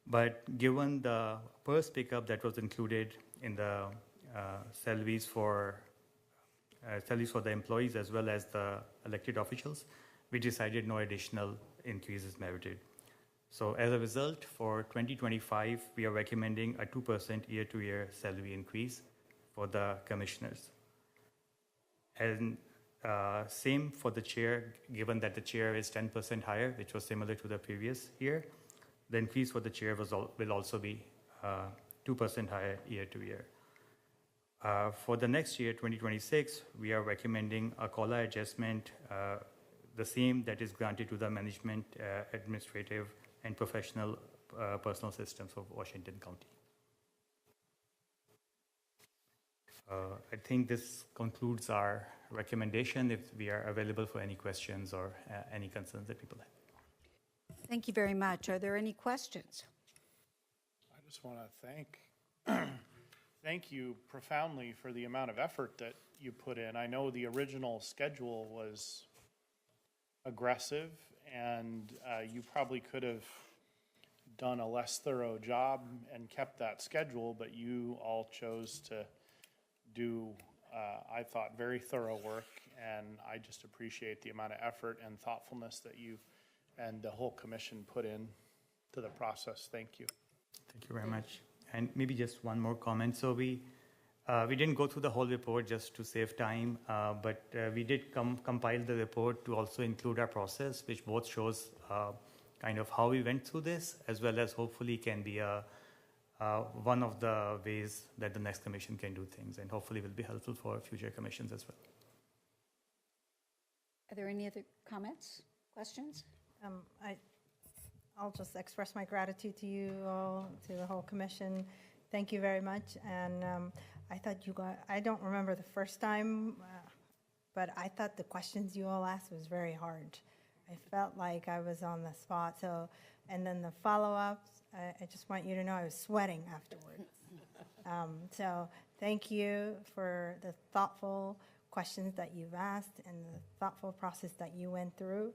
but given the PERS pickup that was included in the salaries for the employees as well as the elected officials, we decided no additional increase is merited. So as a result, for 2025, we are recommending a 2% year-to-year salary increase for the commissioners. And same for the chair, given that the chair is 10% higher, which was similar to the previous year. The increase for the chair will also be 2% higher year-to-year. For the next year, 2026, we are recommending a COLA adjustment, the same that is granted to the management, administrative, and professional personal systems of Washington County. I think this concludes our recommendation. If we are available for any questions or any concerns that people have. Thank you very much. Are there any questions? I just want to thank you profoundly for the amount of effort that you put in. I know the original schedule was aggressive, and you probably could have done a less thorough job and kept that schedule, but you all chose to do, I thought, very thorough work, and I just appreciate the amount of effort and thoughtfulness that you and the whole commission put in to the process. Thank you. Thank you very much. And maybe just one more comment. So we didn't go through the whole report just to save time, but we did compile the report to also include our process, which both shows kind of how we went through this, as well as hopefully can be one of the ways that the next commission can do things, and hopefully will be helpful for future commissions as well. Are there any other comments, questions? I'll just express my gratitude to you all, to the whole commission. Thank you very much. And I thought I don't remember the first time, but I thought the questions you all asked was very hard. I felt like I was on the spot. So, and then the follow-ups, I just want you to know I was sweating afterwards. So thank you for the thoughtful questions that you've asked and the thoughtful process that you went through.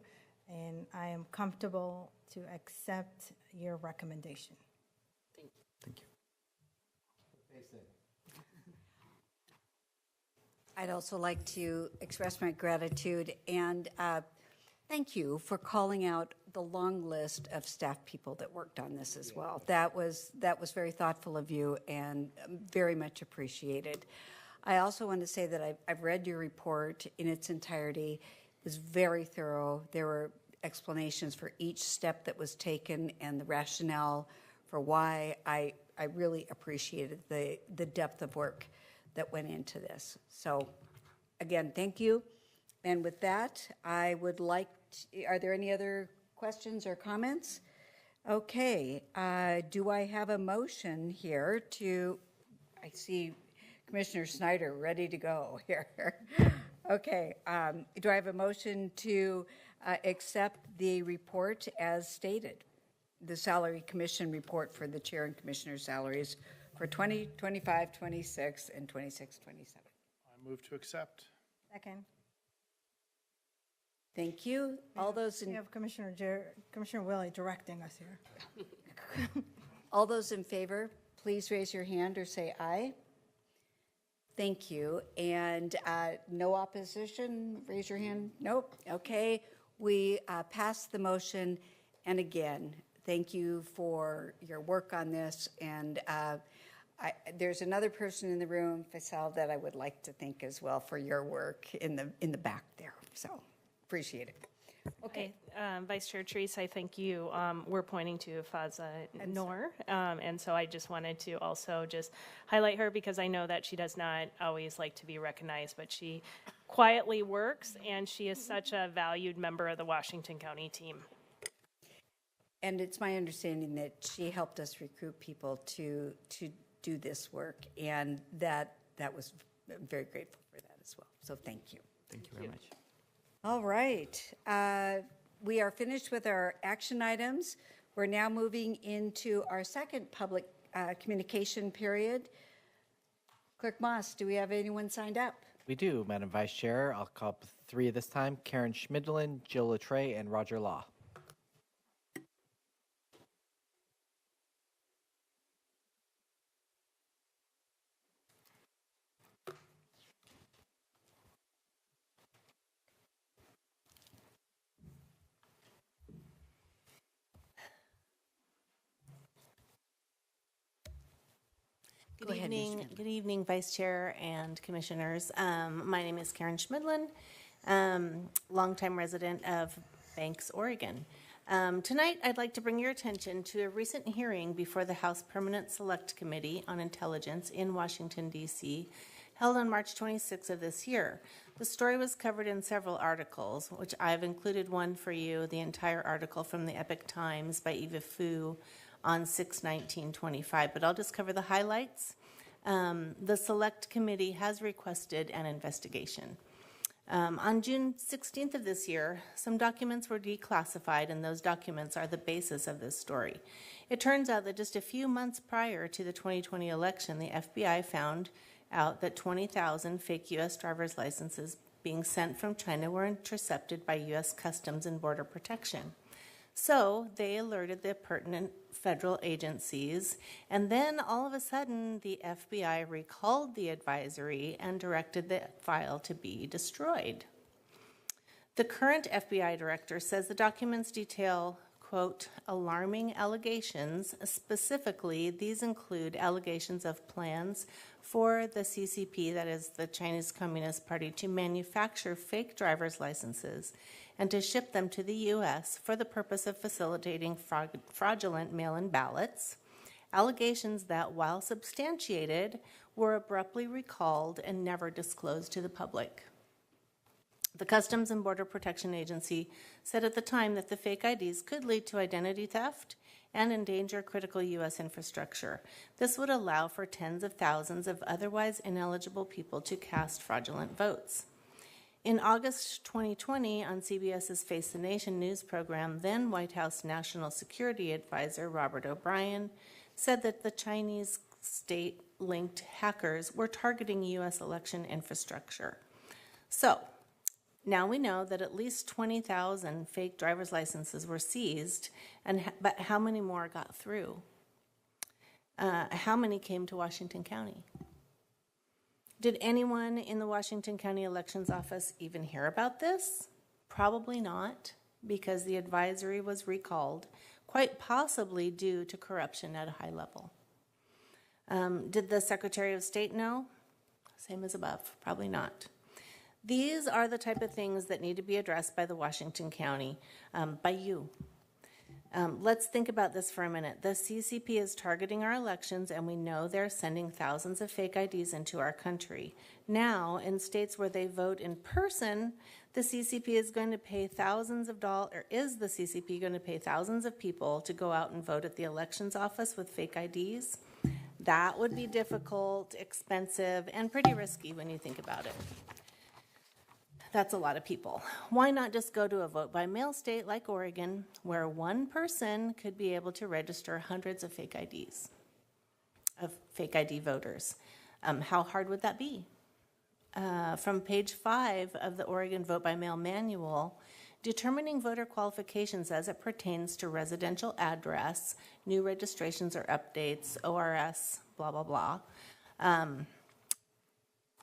And I am comfortable to accept your recommendation. Thank you. I'd also like to express my gratitude and thank you for calling out the long list of staff people that worked on this as well. That was very thoughtful of you and very much appreciated. I also want to say that I've read your report in its entirety. It was very thorough. There were explanations for each step that was taken and the rationale for why. I really appreciated the depth of work that went into this. So again, thank you. And with that, I would like to, are there any other questions or comments? Okay, do I have a motion here to, I see Commissioner Snyder ready to go here. Okay, do I have a motion to accept the report as stated? The Salary Commission report for the chair and commissioner salaries for 2025, 26, and 26, 27. I move to accept. Second. Thank you. All those We in have Commissioner Willie directing us here. all those in favor, please raise your hand or say aye. Thank you. And no opposition? Raise your hand. Nope. Okay. We passed the motion. And again, thank you for your work on this. And there's another person in the room, Faisal, that I would like to thank as well for your work in the back there. So appreciate it. Okay. Vice Chair Treese, I think you were pointing to Faza Noor, and so I just wanted to also just highlight her because I know that she does not always like to be recognized, but she quietly works, and she is such a valued member of the Washington County team. And it's my understanding that she helped us recruit people to do this work, and that was I'm very grateful for that as well. So thank you. Thank you very much. All right. We are finished with our action items. We're now moving into our second public communication period. Clerk Moss, do we have anyone signed up? We do, Madam Vice Chair. I'll call up 3 this time: Karen Schmidlin, Jill Latre, and Roger Law. Good evening, Vice Chair and Commissioners. My name is Karen Schmidlin, longtime resident of Banks, Oregon. Tonight, I'd like to bring your attention to a recent hearing before the House Permanent Select Committee on Intelligence in Washington, D.C., held on March 26th of this year. The story was covered in several articles, which I've included one for you, the entire article from the Epoch Times by Eva Fu on 6/19/25, but I'll just cover the highlights. The Select Committee has requested an investigation. On June 16th of this year, some documents were declassified, and those documents are the basis of this story. It turns out that just a few months prior to the 2020 election, the FBI found out that 20,000 fake U.S. driver's licenses being sent from China were intercepted by U.S. Customs and Border Protection. So they alerted the pertinent federal agencies, and then all of a sudden the FBI recalled the advisory and directed the file to be destroyed. The current FBI director says the documents detail, quote, alarming allegations. Specifically, these include allegations of plans for the CCP, that is the Chinese Communist Party, to manufacture fake driver's licenses and to ship them to the U.S. for the purpose of facilitating fraudulent mail-in ballots, allegations that, while substantiated, were abruptly recalled and never disclosed to the public. The Customs and Border Protection Agency said at the time that the fake IDs could lead to identity theft and endanger critical U.S. infrastructure. This would allow for tens of thousands of otherwise ineligible people to cast fraudulent votes. In August 2020, on CBS's Face the Nation news program, then White House National Security Advisor Robert O'Brien said that the Chinese state-linked hackers were targeting U.S. election infrastructure. So, now we know that at least 20,000 fake driver's licenses were seized, but how many more got through? How many came to Washington County? Did anyone in the Washington County Elections Office even hear about this? Probably not, because the advisory was recalled, quite possibly due to corruption at a high level. Did the Secretary of State know? Same as above, probably not. These are the type of things that need to be addressed by the Washington County, by you. Let's think about this for a minute. The CCP is targeting our elections, and we know they're sending thousands of fake IDs into our country. Now, in states where they vote in person, the CCP is going to pay thousands of dollars, or is the CCP going to pay thousands of people to go out and vote at the elections office with fake IDs? That would be difficult, expensive, and pretty risky when you think about it. That's a lot of people. Why not just go to a vote-by-mail state like Oregon, where one person could be able to register hundreds of fake IDs, of fake ID voters? How hard would that be? From page 5 of the Oregon Vote-by-Mail Manual, determining voter qualifications as it pertains to residential address, new registrations or updates, ORS, blah, blah, blah.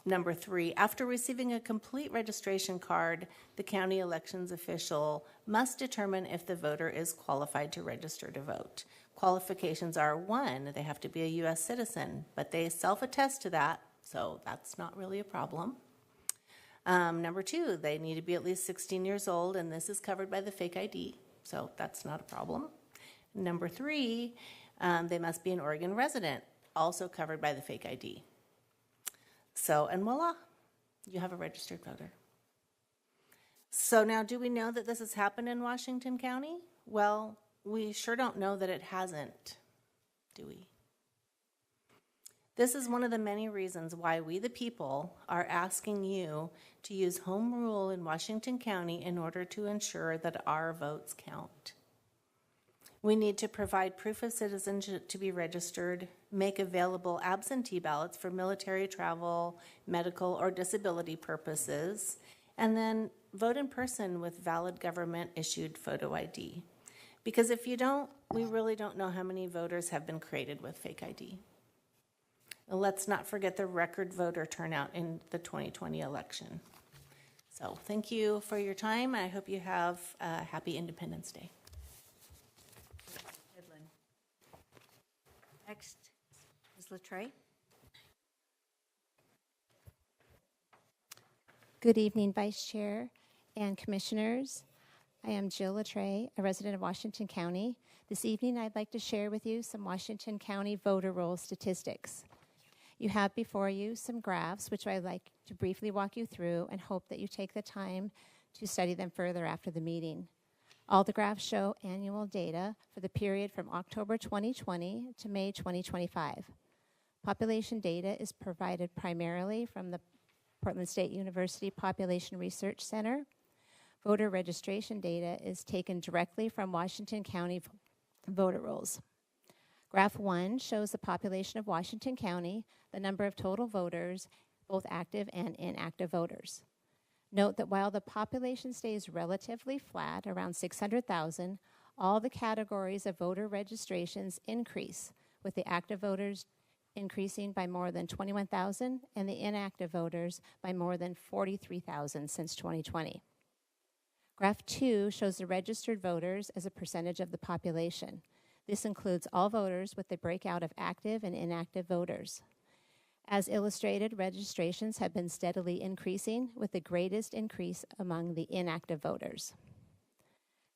Number 3, after receiving a complete registration card, the county elections official must determine if the voter is qualified to register to vote. Qualifications are 1, they have to be a U.S. citizen, but they self-attest to that, so that's not really a problem. Number 2, they need to be at least 16 years old, and this is covered by the fake ID, so that's not a problem. Number 3, they must be an Oregon resident, also covered by the fake ID. So, and voila, you have a registered voter. So now, do we know that this has happened in Washington County? Well, we sure don't know that it hasn't, do we? This is one of the many reasons why we, the people, are asking you to use home rule in Washington County in order to ensure that our votes count. We need to provide proof of citizenship to be registered, make available absentee ballots for military travel, medical, or disability purposes, and then vote in person with valid government-issued photo ID. Because if you don't, we really don't know how many voters have been created with fake ID. Let's not forget the record voter turnout in the 2020 election. So thank you for your time. I hope you have a happy Independence Day. Next, Ms. Latreille. Good evening, Vice Chair and Commissioners. I am Jill Latreille, a resident of Washington County. This evening, I'd like to share with you some Washington County voter roll statistics. You have before you some graphs, which I'd like to briefly walk you through and hope that you take the time to study them further after the meeting. All the graphs show annual data for the period from October 2020 to May 2025. Population data is provided primarily from the Portland State University Population Research Center. Voter registration data is taken directly from Washington County voter rolls. Graph 1 shows the population of Washington County, the number of total voters, both active and inactive voters. Note that while the population stays relatively flat, around 600,000, all the categories of voter registrations increase, with the active voters increasing by more than 21,000 and the inactive voters by more than 43,000 since 2020. Graph 2 shows the registered voters as a percentage of the population. This includes all voters with the breakout of active and inactive voters. As illustrated, registrations have been steadily increasing, with the greatest increase among the inactive voters.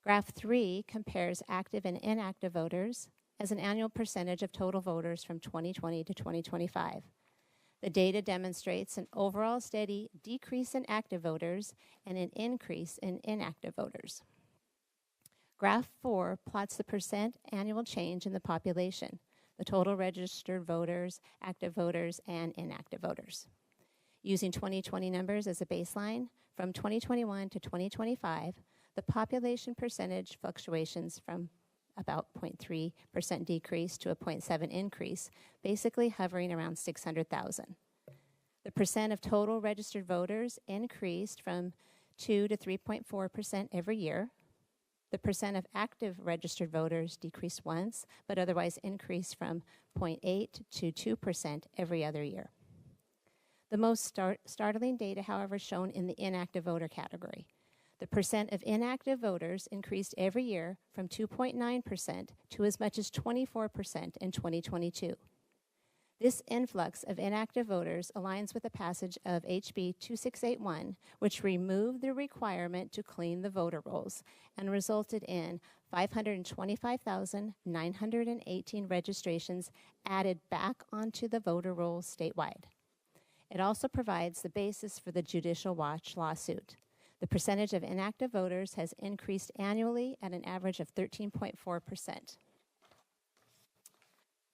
Graph 3 compares active and inactive voters as an annual percentage of total voters from 2020 to 2025. The data demonstrates an overall steady decrease in active voters and an increase in inactive voters. Graph 4 plots the percent annual change in the population, the total registered voters, active voters, and inactive voters. Using 2020 numbers as a baseline, from 2021 to 2025, the population percentage fluctuations from about 0.3% decrease to a 0.7 increase, basically hovering around 600,000. The percent of total registered voters increased from 2 to 3.4% every year. The percent of active registered voters decreased once, but otherwise increased from 0.8 to 2% every other year. The most startling data, however, shown in the inactive voter category. The percent of inactive voters increased every year from 2.9% to as much as 24% in 2022. This influx of inactive voters aligns with the passage of HB 2681, which removed the requirement to clean the voter rolls and resulted in 525,918 registrations added back onto the voter rolls statewide. It also provides the basis for the Judicial Watch lawsuit. The percentage of inactive voters has increased annually at an average of 13.4%.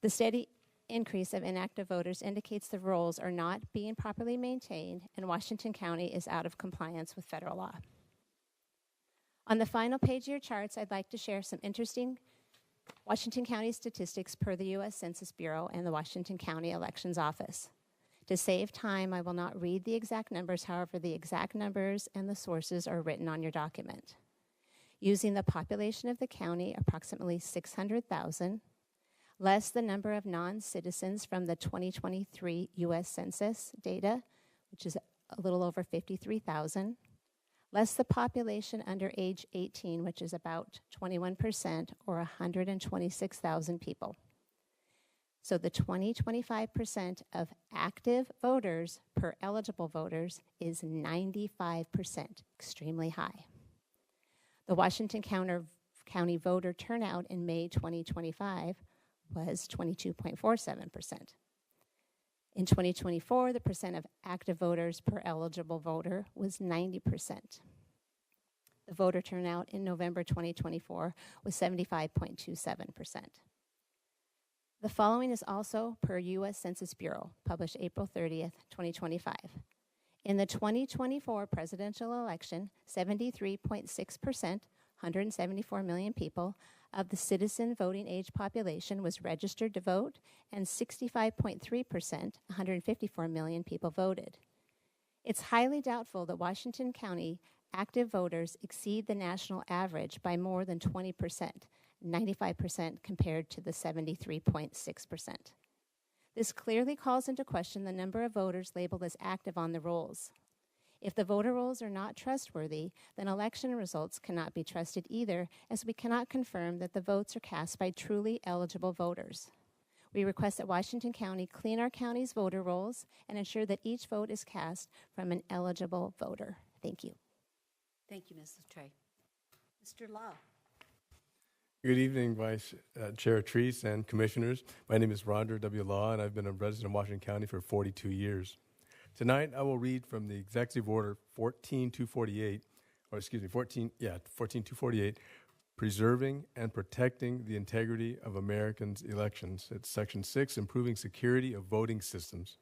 The steady increase of inactive voters indicates the rolls are not being properly maintained and Washington County is out of compliance with federal law. On the final page of your charts, I'd like to share some interesting Washington County statistics per the U.S. Census Bureau and the Washington County Elections Office. To save time, I will not read the exact numbers. However, the exact numbers and the sources are written on your document. Using the population of the county, approximately 600,000, less the number of non-citizens from the 2023 U.S. Census data, which is a little over 53,000, less the population under age 18, which is about 21%, or 126,000 people. So the 25% of active voters per eligible voters is 95%, extremely high. The Washington County voter turnout in May 2025 was 22.47%. In 2024, the percent of active voters per eligible voter was 90%. The voter turnout in November 2024 was 75.27%. The following is also per U.S. Census Bureau, published April 30th, 2025. In the 2024 presidential election, 73.6%, 174 million people, of the citizen voting age population was registered to vote, and 65.3%, 154 million people voted. It's highly doubtful that Washington County active voters exceed the national average by more than 20%, 95% compared to the 73.6%. This clearly calls into question the number of voters labeled as active on the rolls. If the voter rolls are not trustworthy, then election results cannot be trusted either, as we cannot confirm that the votes are cast by truly eligible voters. We request that Washington County clean our county's voter rolls and ensure that each vote is cast from an eligible voter. Thank you. Thank you, Mrs. Trey. Mr. Law. Good evening, Vice Chair Treese and Commissioners. My name is Rondra W. Law, and I've been a resident of Washington County for 42 years. Tonight, I will read from the Executive Order 14248, Preserving and Protecting the Integrity of Americans' Elections. It's Section 6, Improving Security of Voting Systems.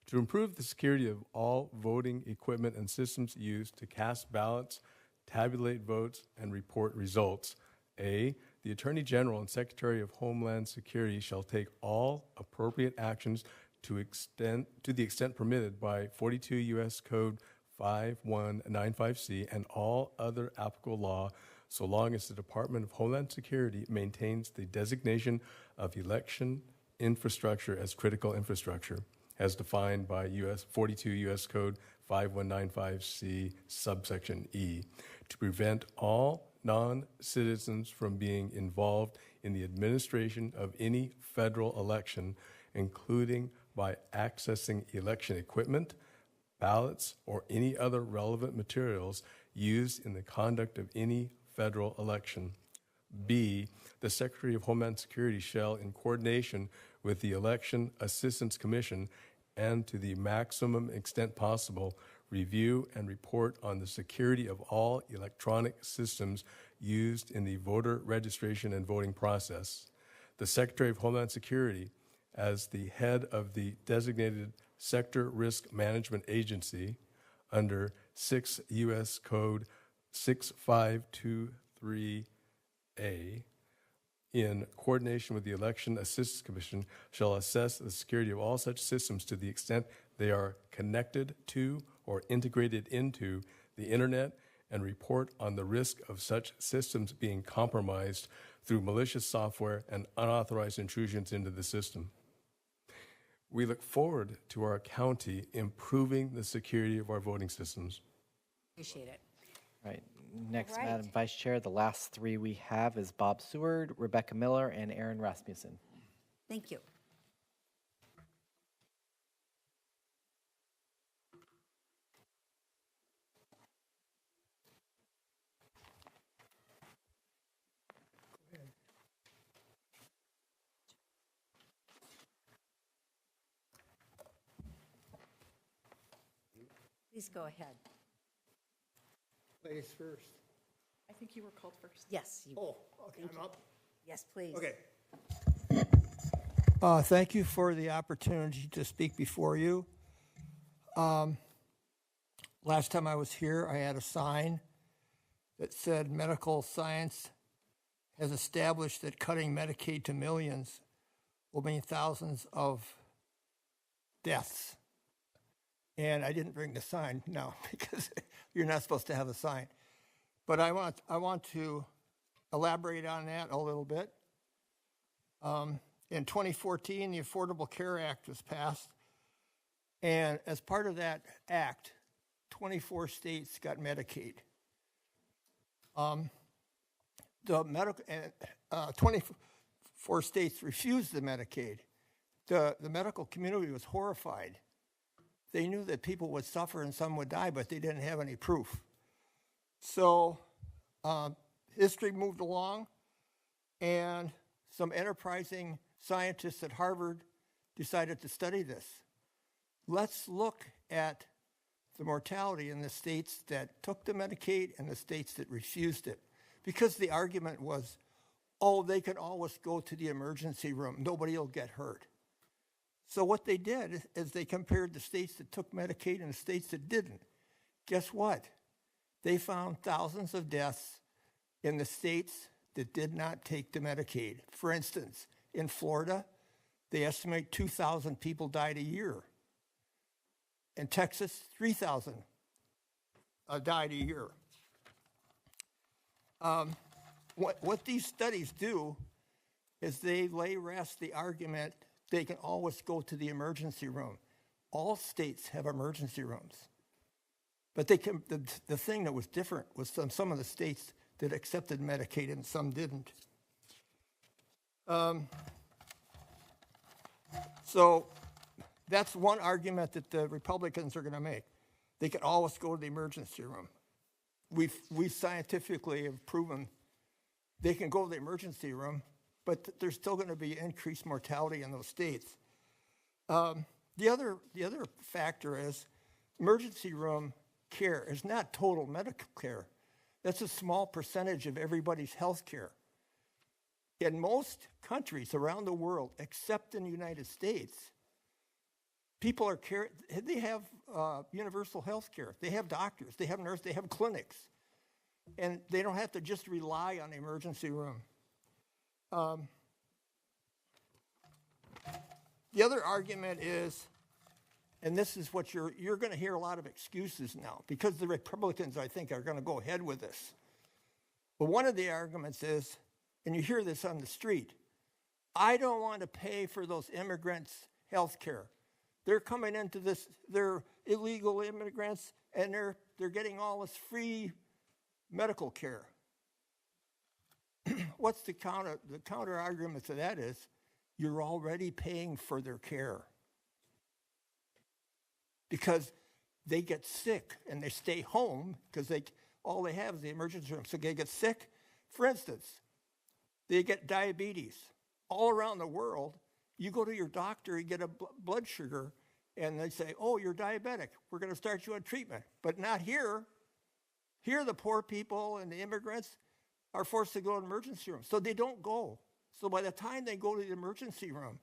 To improve the security of all voting equipment and systems used to cast ballots, tabulate votes, and report results, A, the Attorney General and Secretary of Homeland Security shall take all appropriate actions to the extent permitted by 42 U.S. Code 5195C and all other applicable law, so long as the Department of Homeland Security maintains the designation of election infrastructure as critical infrastructure, as defined by 42 U.S. Code 5195C subsection E, to prevent all non-citizens from being involved in the administration of any federal election, including by accessing election equipment, ballots, or any other relevant materials used in the conduct of any federal election. B, the Secretary of Homeland Security shall, in coordination with the Election Assistance Commission and to the maximum extent possible, review and report on the security of all electronic systems used in the voter registration and voting process. The Secretary of Homeland Security, as the head of the designated Sector Risk Management Agency under 6 U.S. Code 6523A, in coordination with the Election Assistance Commission, shall assess the security of all such systems to the extent they are connected to or integrated into the Internet and report on the risk of such systems being compromised through malicious software and unauthorized intrusions into the system. We look forward to our county improving the security of our voting systems. Appreciate it. Right. Next, All right. Madam Vice Chair, the last three we have is Bob Seward, Rebecca Miller, and Aaron Rasmussen. Thank you. Please go ahead. Ladies first. I think you were called first. Yes. Oh, okay, I'm up. Yes, please. Okay. Thank you for the opportunity to speak before you. Last time I was here, I had a sign that said medical science has established that cutting Medicaid to millions will mean thousands of deaths. And I didn't bring the sign, no, because you're not supposed to have a sign. But I want to elaborate on that a little bit. In 2014, the Affordable Care Act was passed. And as part of that act, 24 states got Medicaid. The medical 24 states refused the Medicaid. The medical community was horrified. They knew that people would suffer and some would die, but they didn't have any proof. So history moved along, and some enterprising scientists at Harvard decided to study this. Let's look at the mortality in the states that took the Medicaid and the states that refused it. Because the argument was, oh, they can always go to the emergency room. Nobody will get hurt. So what they did is they compared the states that took Medicaid and the states that didn't. Guess what? They found thousands of deaths in the states that did not take the Medicaid. For instance, in Florida, they estimate 2,000 people died a year. In Texas, 3,000 died a year. What these studies do is they lay rest the argument they can always go to the emergency room. All states have emergency rooms. But they can, the thing that was different was some of the states that accepted Medicaid and some didn't. So that's one argument that the Republicans are going to make. They can always go to the emergency room. We scientifically have proven they can go to the emergency room, but there's still going to be increased mortality in those states. The other factor is emergency room care is not total medical care. That's a small percentage of everybody's health care. In most countries around the world, except in the United States, people are they have universal health care. They have doctors, they have nurses, they have clinics. And they don't have to just rely on the emergency room. The other argument is, and this is what you're going to hear a lot of excuses now, because the Republicans, I think, are going to go ahead with this. But one of the arguments is, and you hear this on the street, I don't want to pay for those immigrants' health care. They're coming into this, they're illegal immigrants, and they're getting all this free medical care. What's the counter argument to that is, you're already paying for their care. Because they get sick and they stay home because all they have is the emergency room. So they get sick. For instance, they get diabetes. All around the world, you go to your doctor, you get a blood sugar, and they say, oh, you're diabetic. We're going to start you on treatment. But not here. Here, the poor people and the immigrants are forced to go to the emergency room. So they don't go. So by the time they go to the emergency room,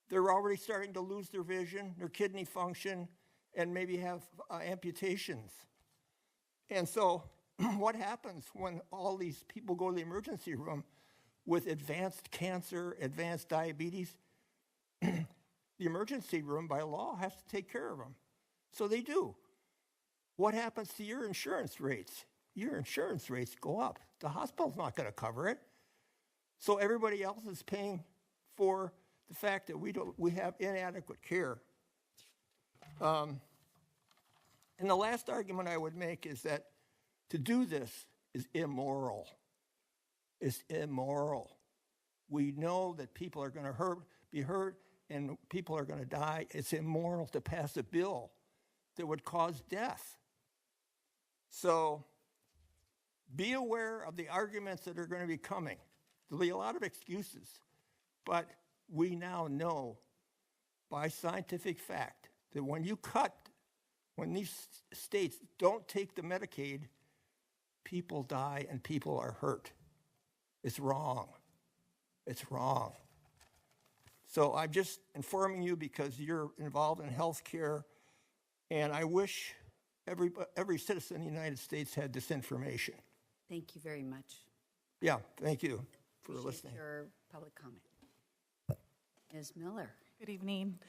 they're already starting to lose their vision, their kidney function, and maybe have amputations. And so what happens when all these people go to the emergency room with advanced cancer, advanced diabetes? The emergency room, by law, has to take care of them. So they do. What happens to your insurance rates? Your insurance rates go up. The hospital's not going to cover it. So everybody else is paying for the fact that we have inadequate care. And the last argument I would make is that to do this is immoral. It's immoral. We know that people are going to be hurt and people are going to die. It's immoral to pass a bill that would cause death. So be aware of the arguments that are going to be coming. There'll be a lot of excuses, but we now know by scientific fact that when you cut When these states don't take the Medicaid, people die and people are hurt. It's wrong. It's wrong. So I'm just informing you because you're involved in health care, and I wish every citizen in the United States had this information. Thank you very much. Yeah, thank you for Appreciate listening. your public comment. Ms. Miller. Good evening.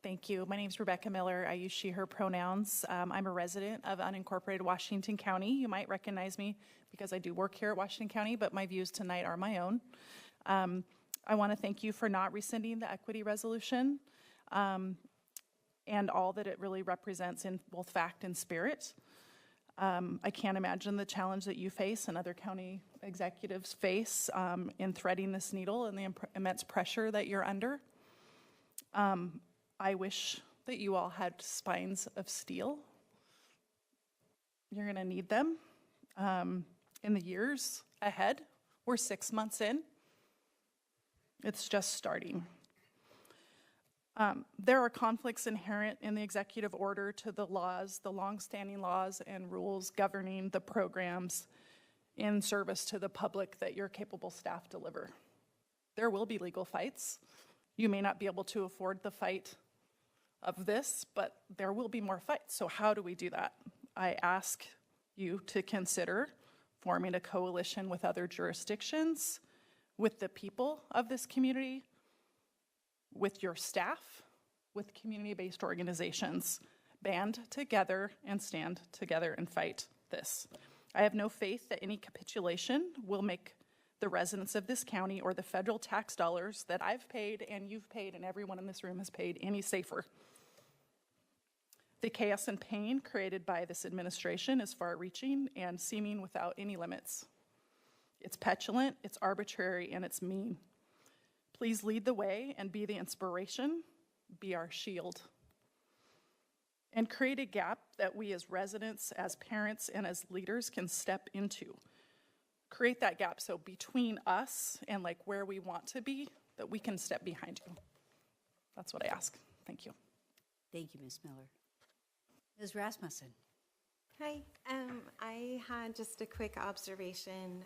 Thank you. My name is Rebecca Miller. I use she, her pronouns. I'm a resident of unincorporated Washington County. You might recognize me because I do work here at Washington County, but my views tonight are my own. I want to thank you for not rescinding the equity resolution and all that it really represents in both fact and spirit. I can't imagine the challenge that you face and other county executives face in threading this needle and the immense pressure that you're under. I wish that you all had spines of steel. You're going to need them in the years ahead. We're 6 months in. It's just starting. There are conflicts inherent in the executive order to the laws, the longstanding laws and rules governing the programs in service to the public that your capable staff deliver. There will be legal fights. You may not be able to afford the fight of this, but there will be more fights. So how do we do that? I ask you to consider forming a coalition with other jurisdictions, with the people of this community, with your staff, with community-based organizations. Band together and stand together and fight this. I have no faith that any capitulation will make the residents of this county or the federal tax dollars that I've paid and you've paid and everyone in this room has paid any safer. The chaos and pain created by this administration is far-reaching and seeming without any limits. It's petulant, it's arbitrary, and it's mean. Please lead the way and be the inspiration, be our shield. And create a gap that we as residents, as parents, and as leaders can step into. Create that gap so between us and like where we want to be, that we can step behind you. That's what I ask. Thank you. Thank you, Ms. Miller. Ms. Rasmussen. Hi. I had just a quick observation.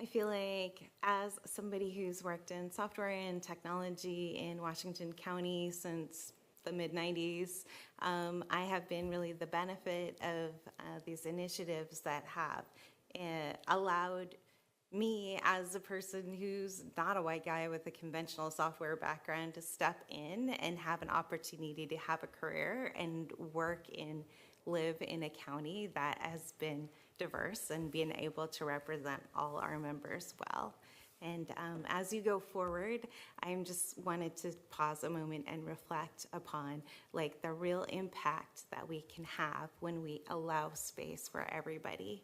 I feel like as somebody who's worked in software and technology in Washington County since the mid-90s, I have been really the benefit of these initiatives that have allowed me as a person who's not a white guy with a conventional software background to step in and have an opportunity to have a career and live in a county that has been diverse and being able to represent all our members well. And as you go forward, I just wanted to pause a moment and reflect upon like the real impact that we can have when we allow space for everybody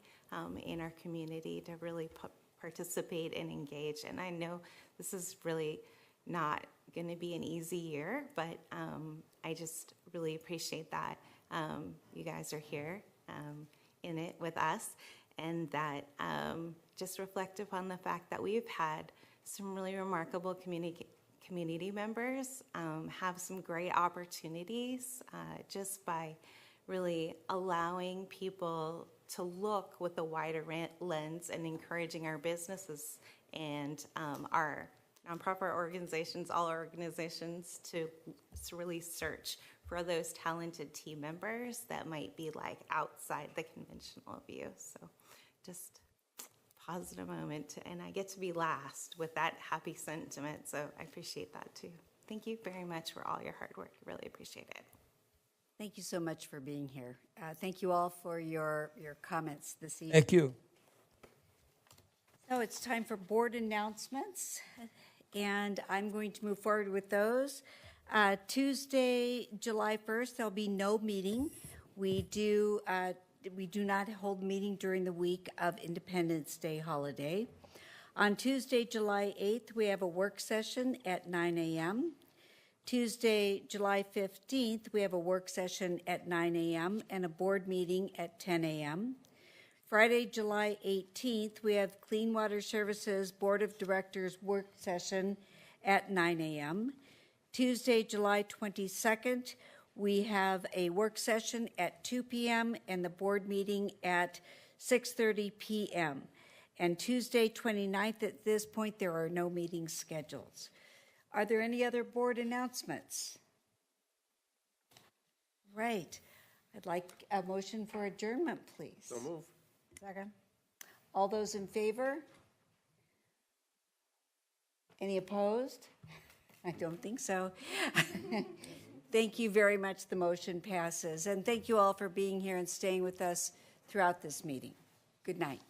in our community to really participate and engage. And I know this is really not going to be an easy year, but I just really appreciate that you guys are here in it with us, and that just reflect upon the fact that we've had some really remarkable community members have some great opportunities just by really allowing people to look with a wider lens and encouraging our businesses and our nonprofit organizations, all organizations, to really search for those talented team members that might be like outside the conventional view. So just pause a moment, and I get to be last with that happy sentiment, so I appreciate that too. Thank you very much for all your hard work. I really appreciate it. Thank you so much for being here. Thank you all for your comments this evening. Thank you. So it's time for board announcements, and I'm going to move forward with those. Tuesday, July 1st, there'll be no meeting. We do not hold meeting during the week of Independence Day holiday. On Tuesday, July 8th, we have a work session at 9 a.m. Tuesday, July 15th, we have a work session at 9 a.m. and a board meeting at 10 a.m. Friday, July 18th, we have Clean Water Services Board of Directors work session at 9 a.m. Tuesday, July 22nd, We have a work session at 2 p.m. and the board meeting at 6:30 p.m. And Tuesday, 29th, at this point, there are no meetings scheduled. Are there any other board announcements? Right. I'd like a motion for adjournment, please. So move. Second. All those in favor? Any opposed? I don't think so. Thank you very much. The motion passes. And thank you all for being here and staying with us throughout this meeting. Good night.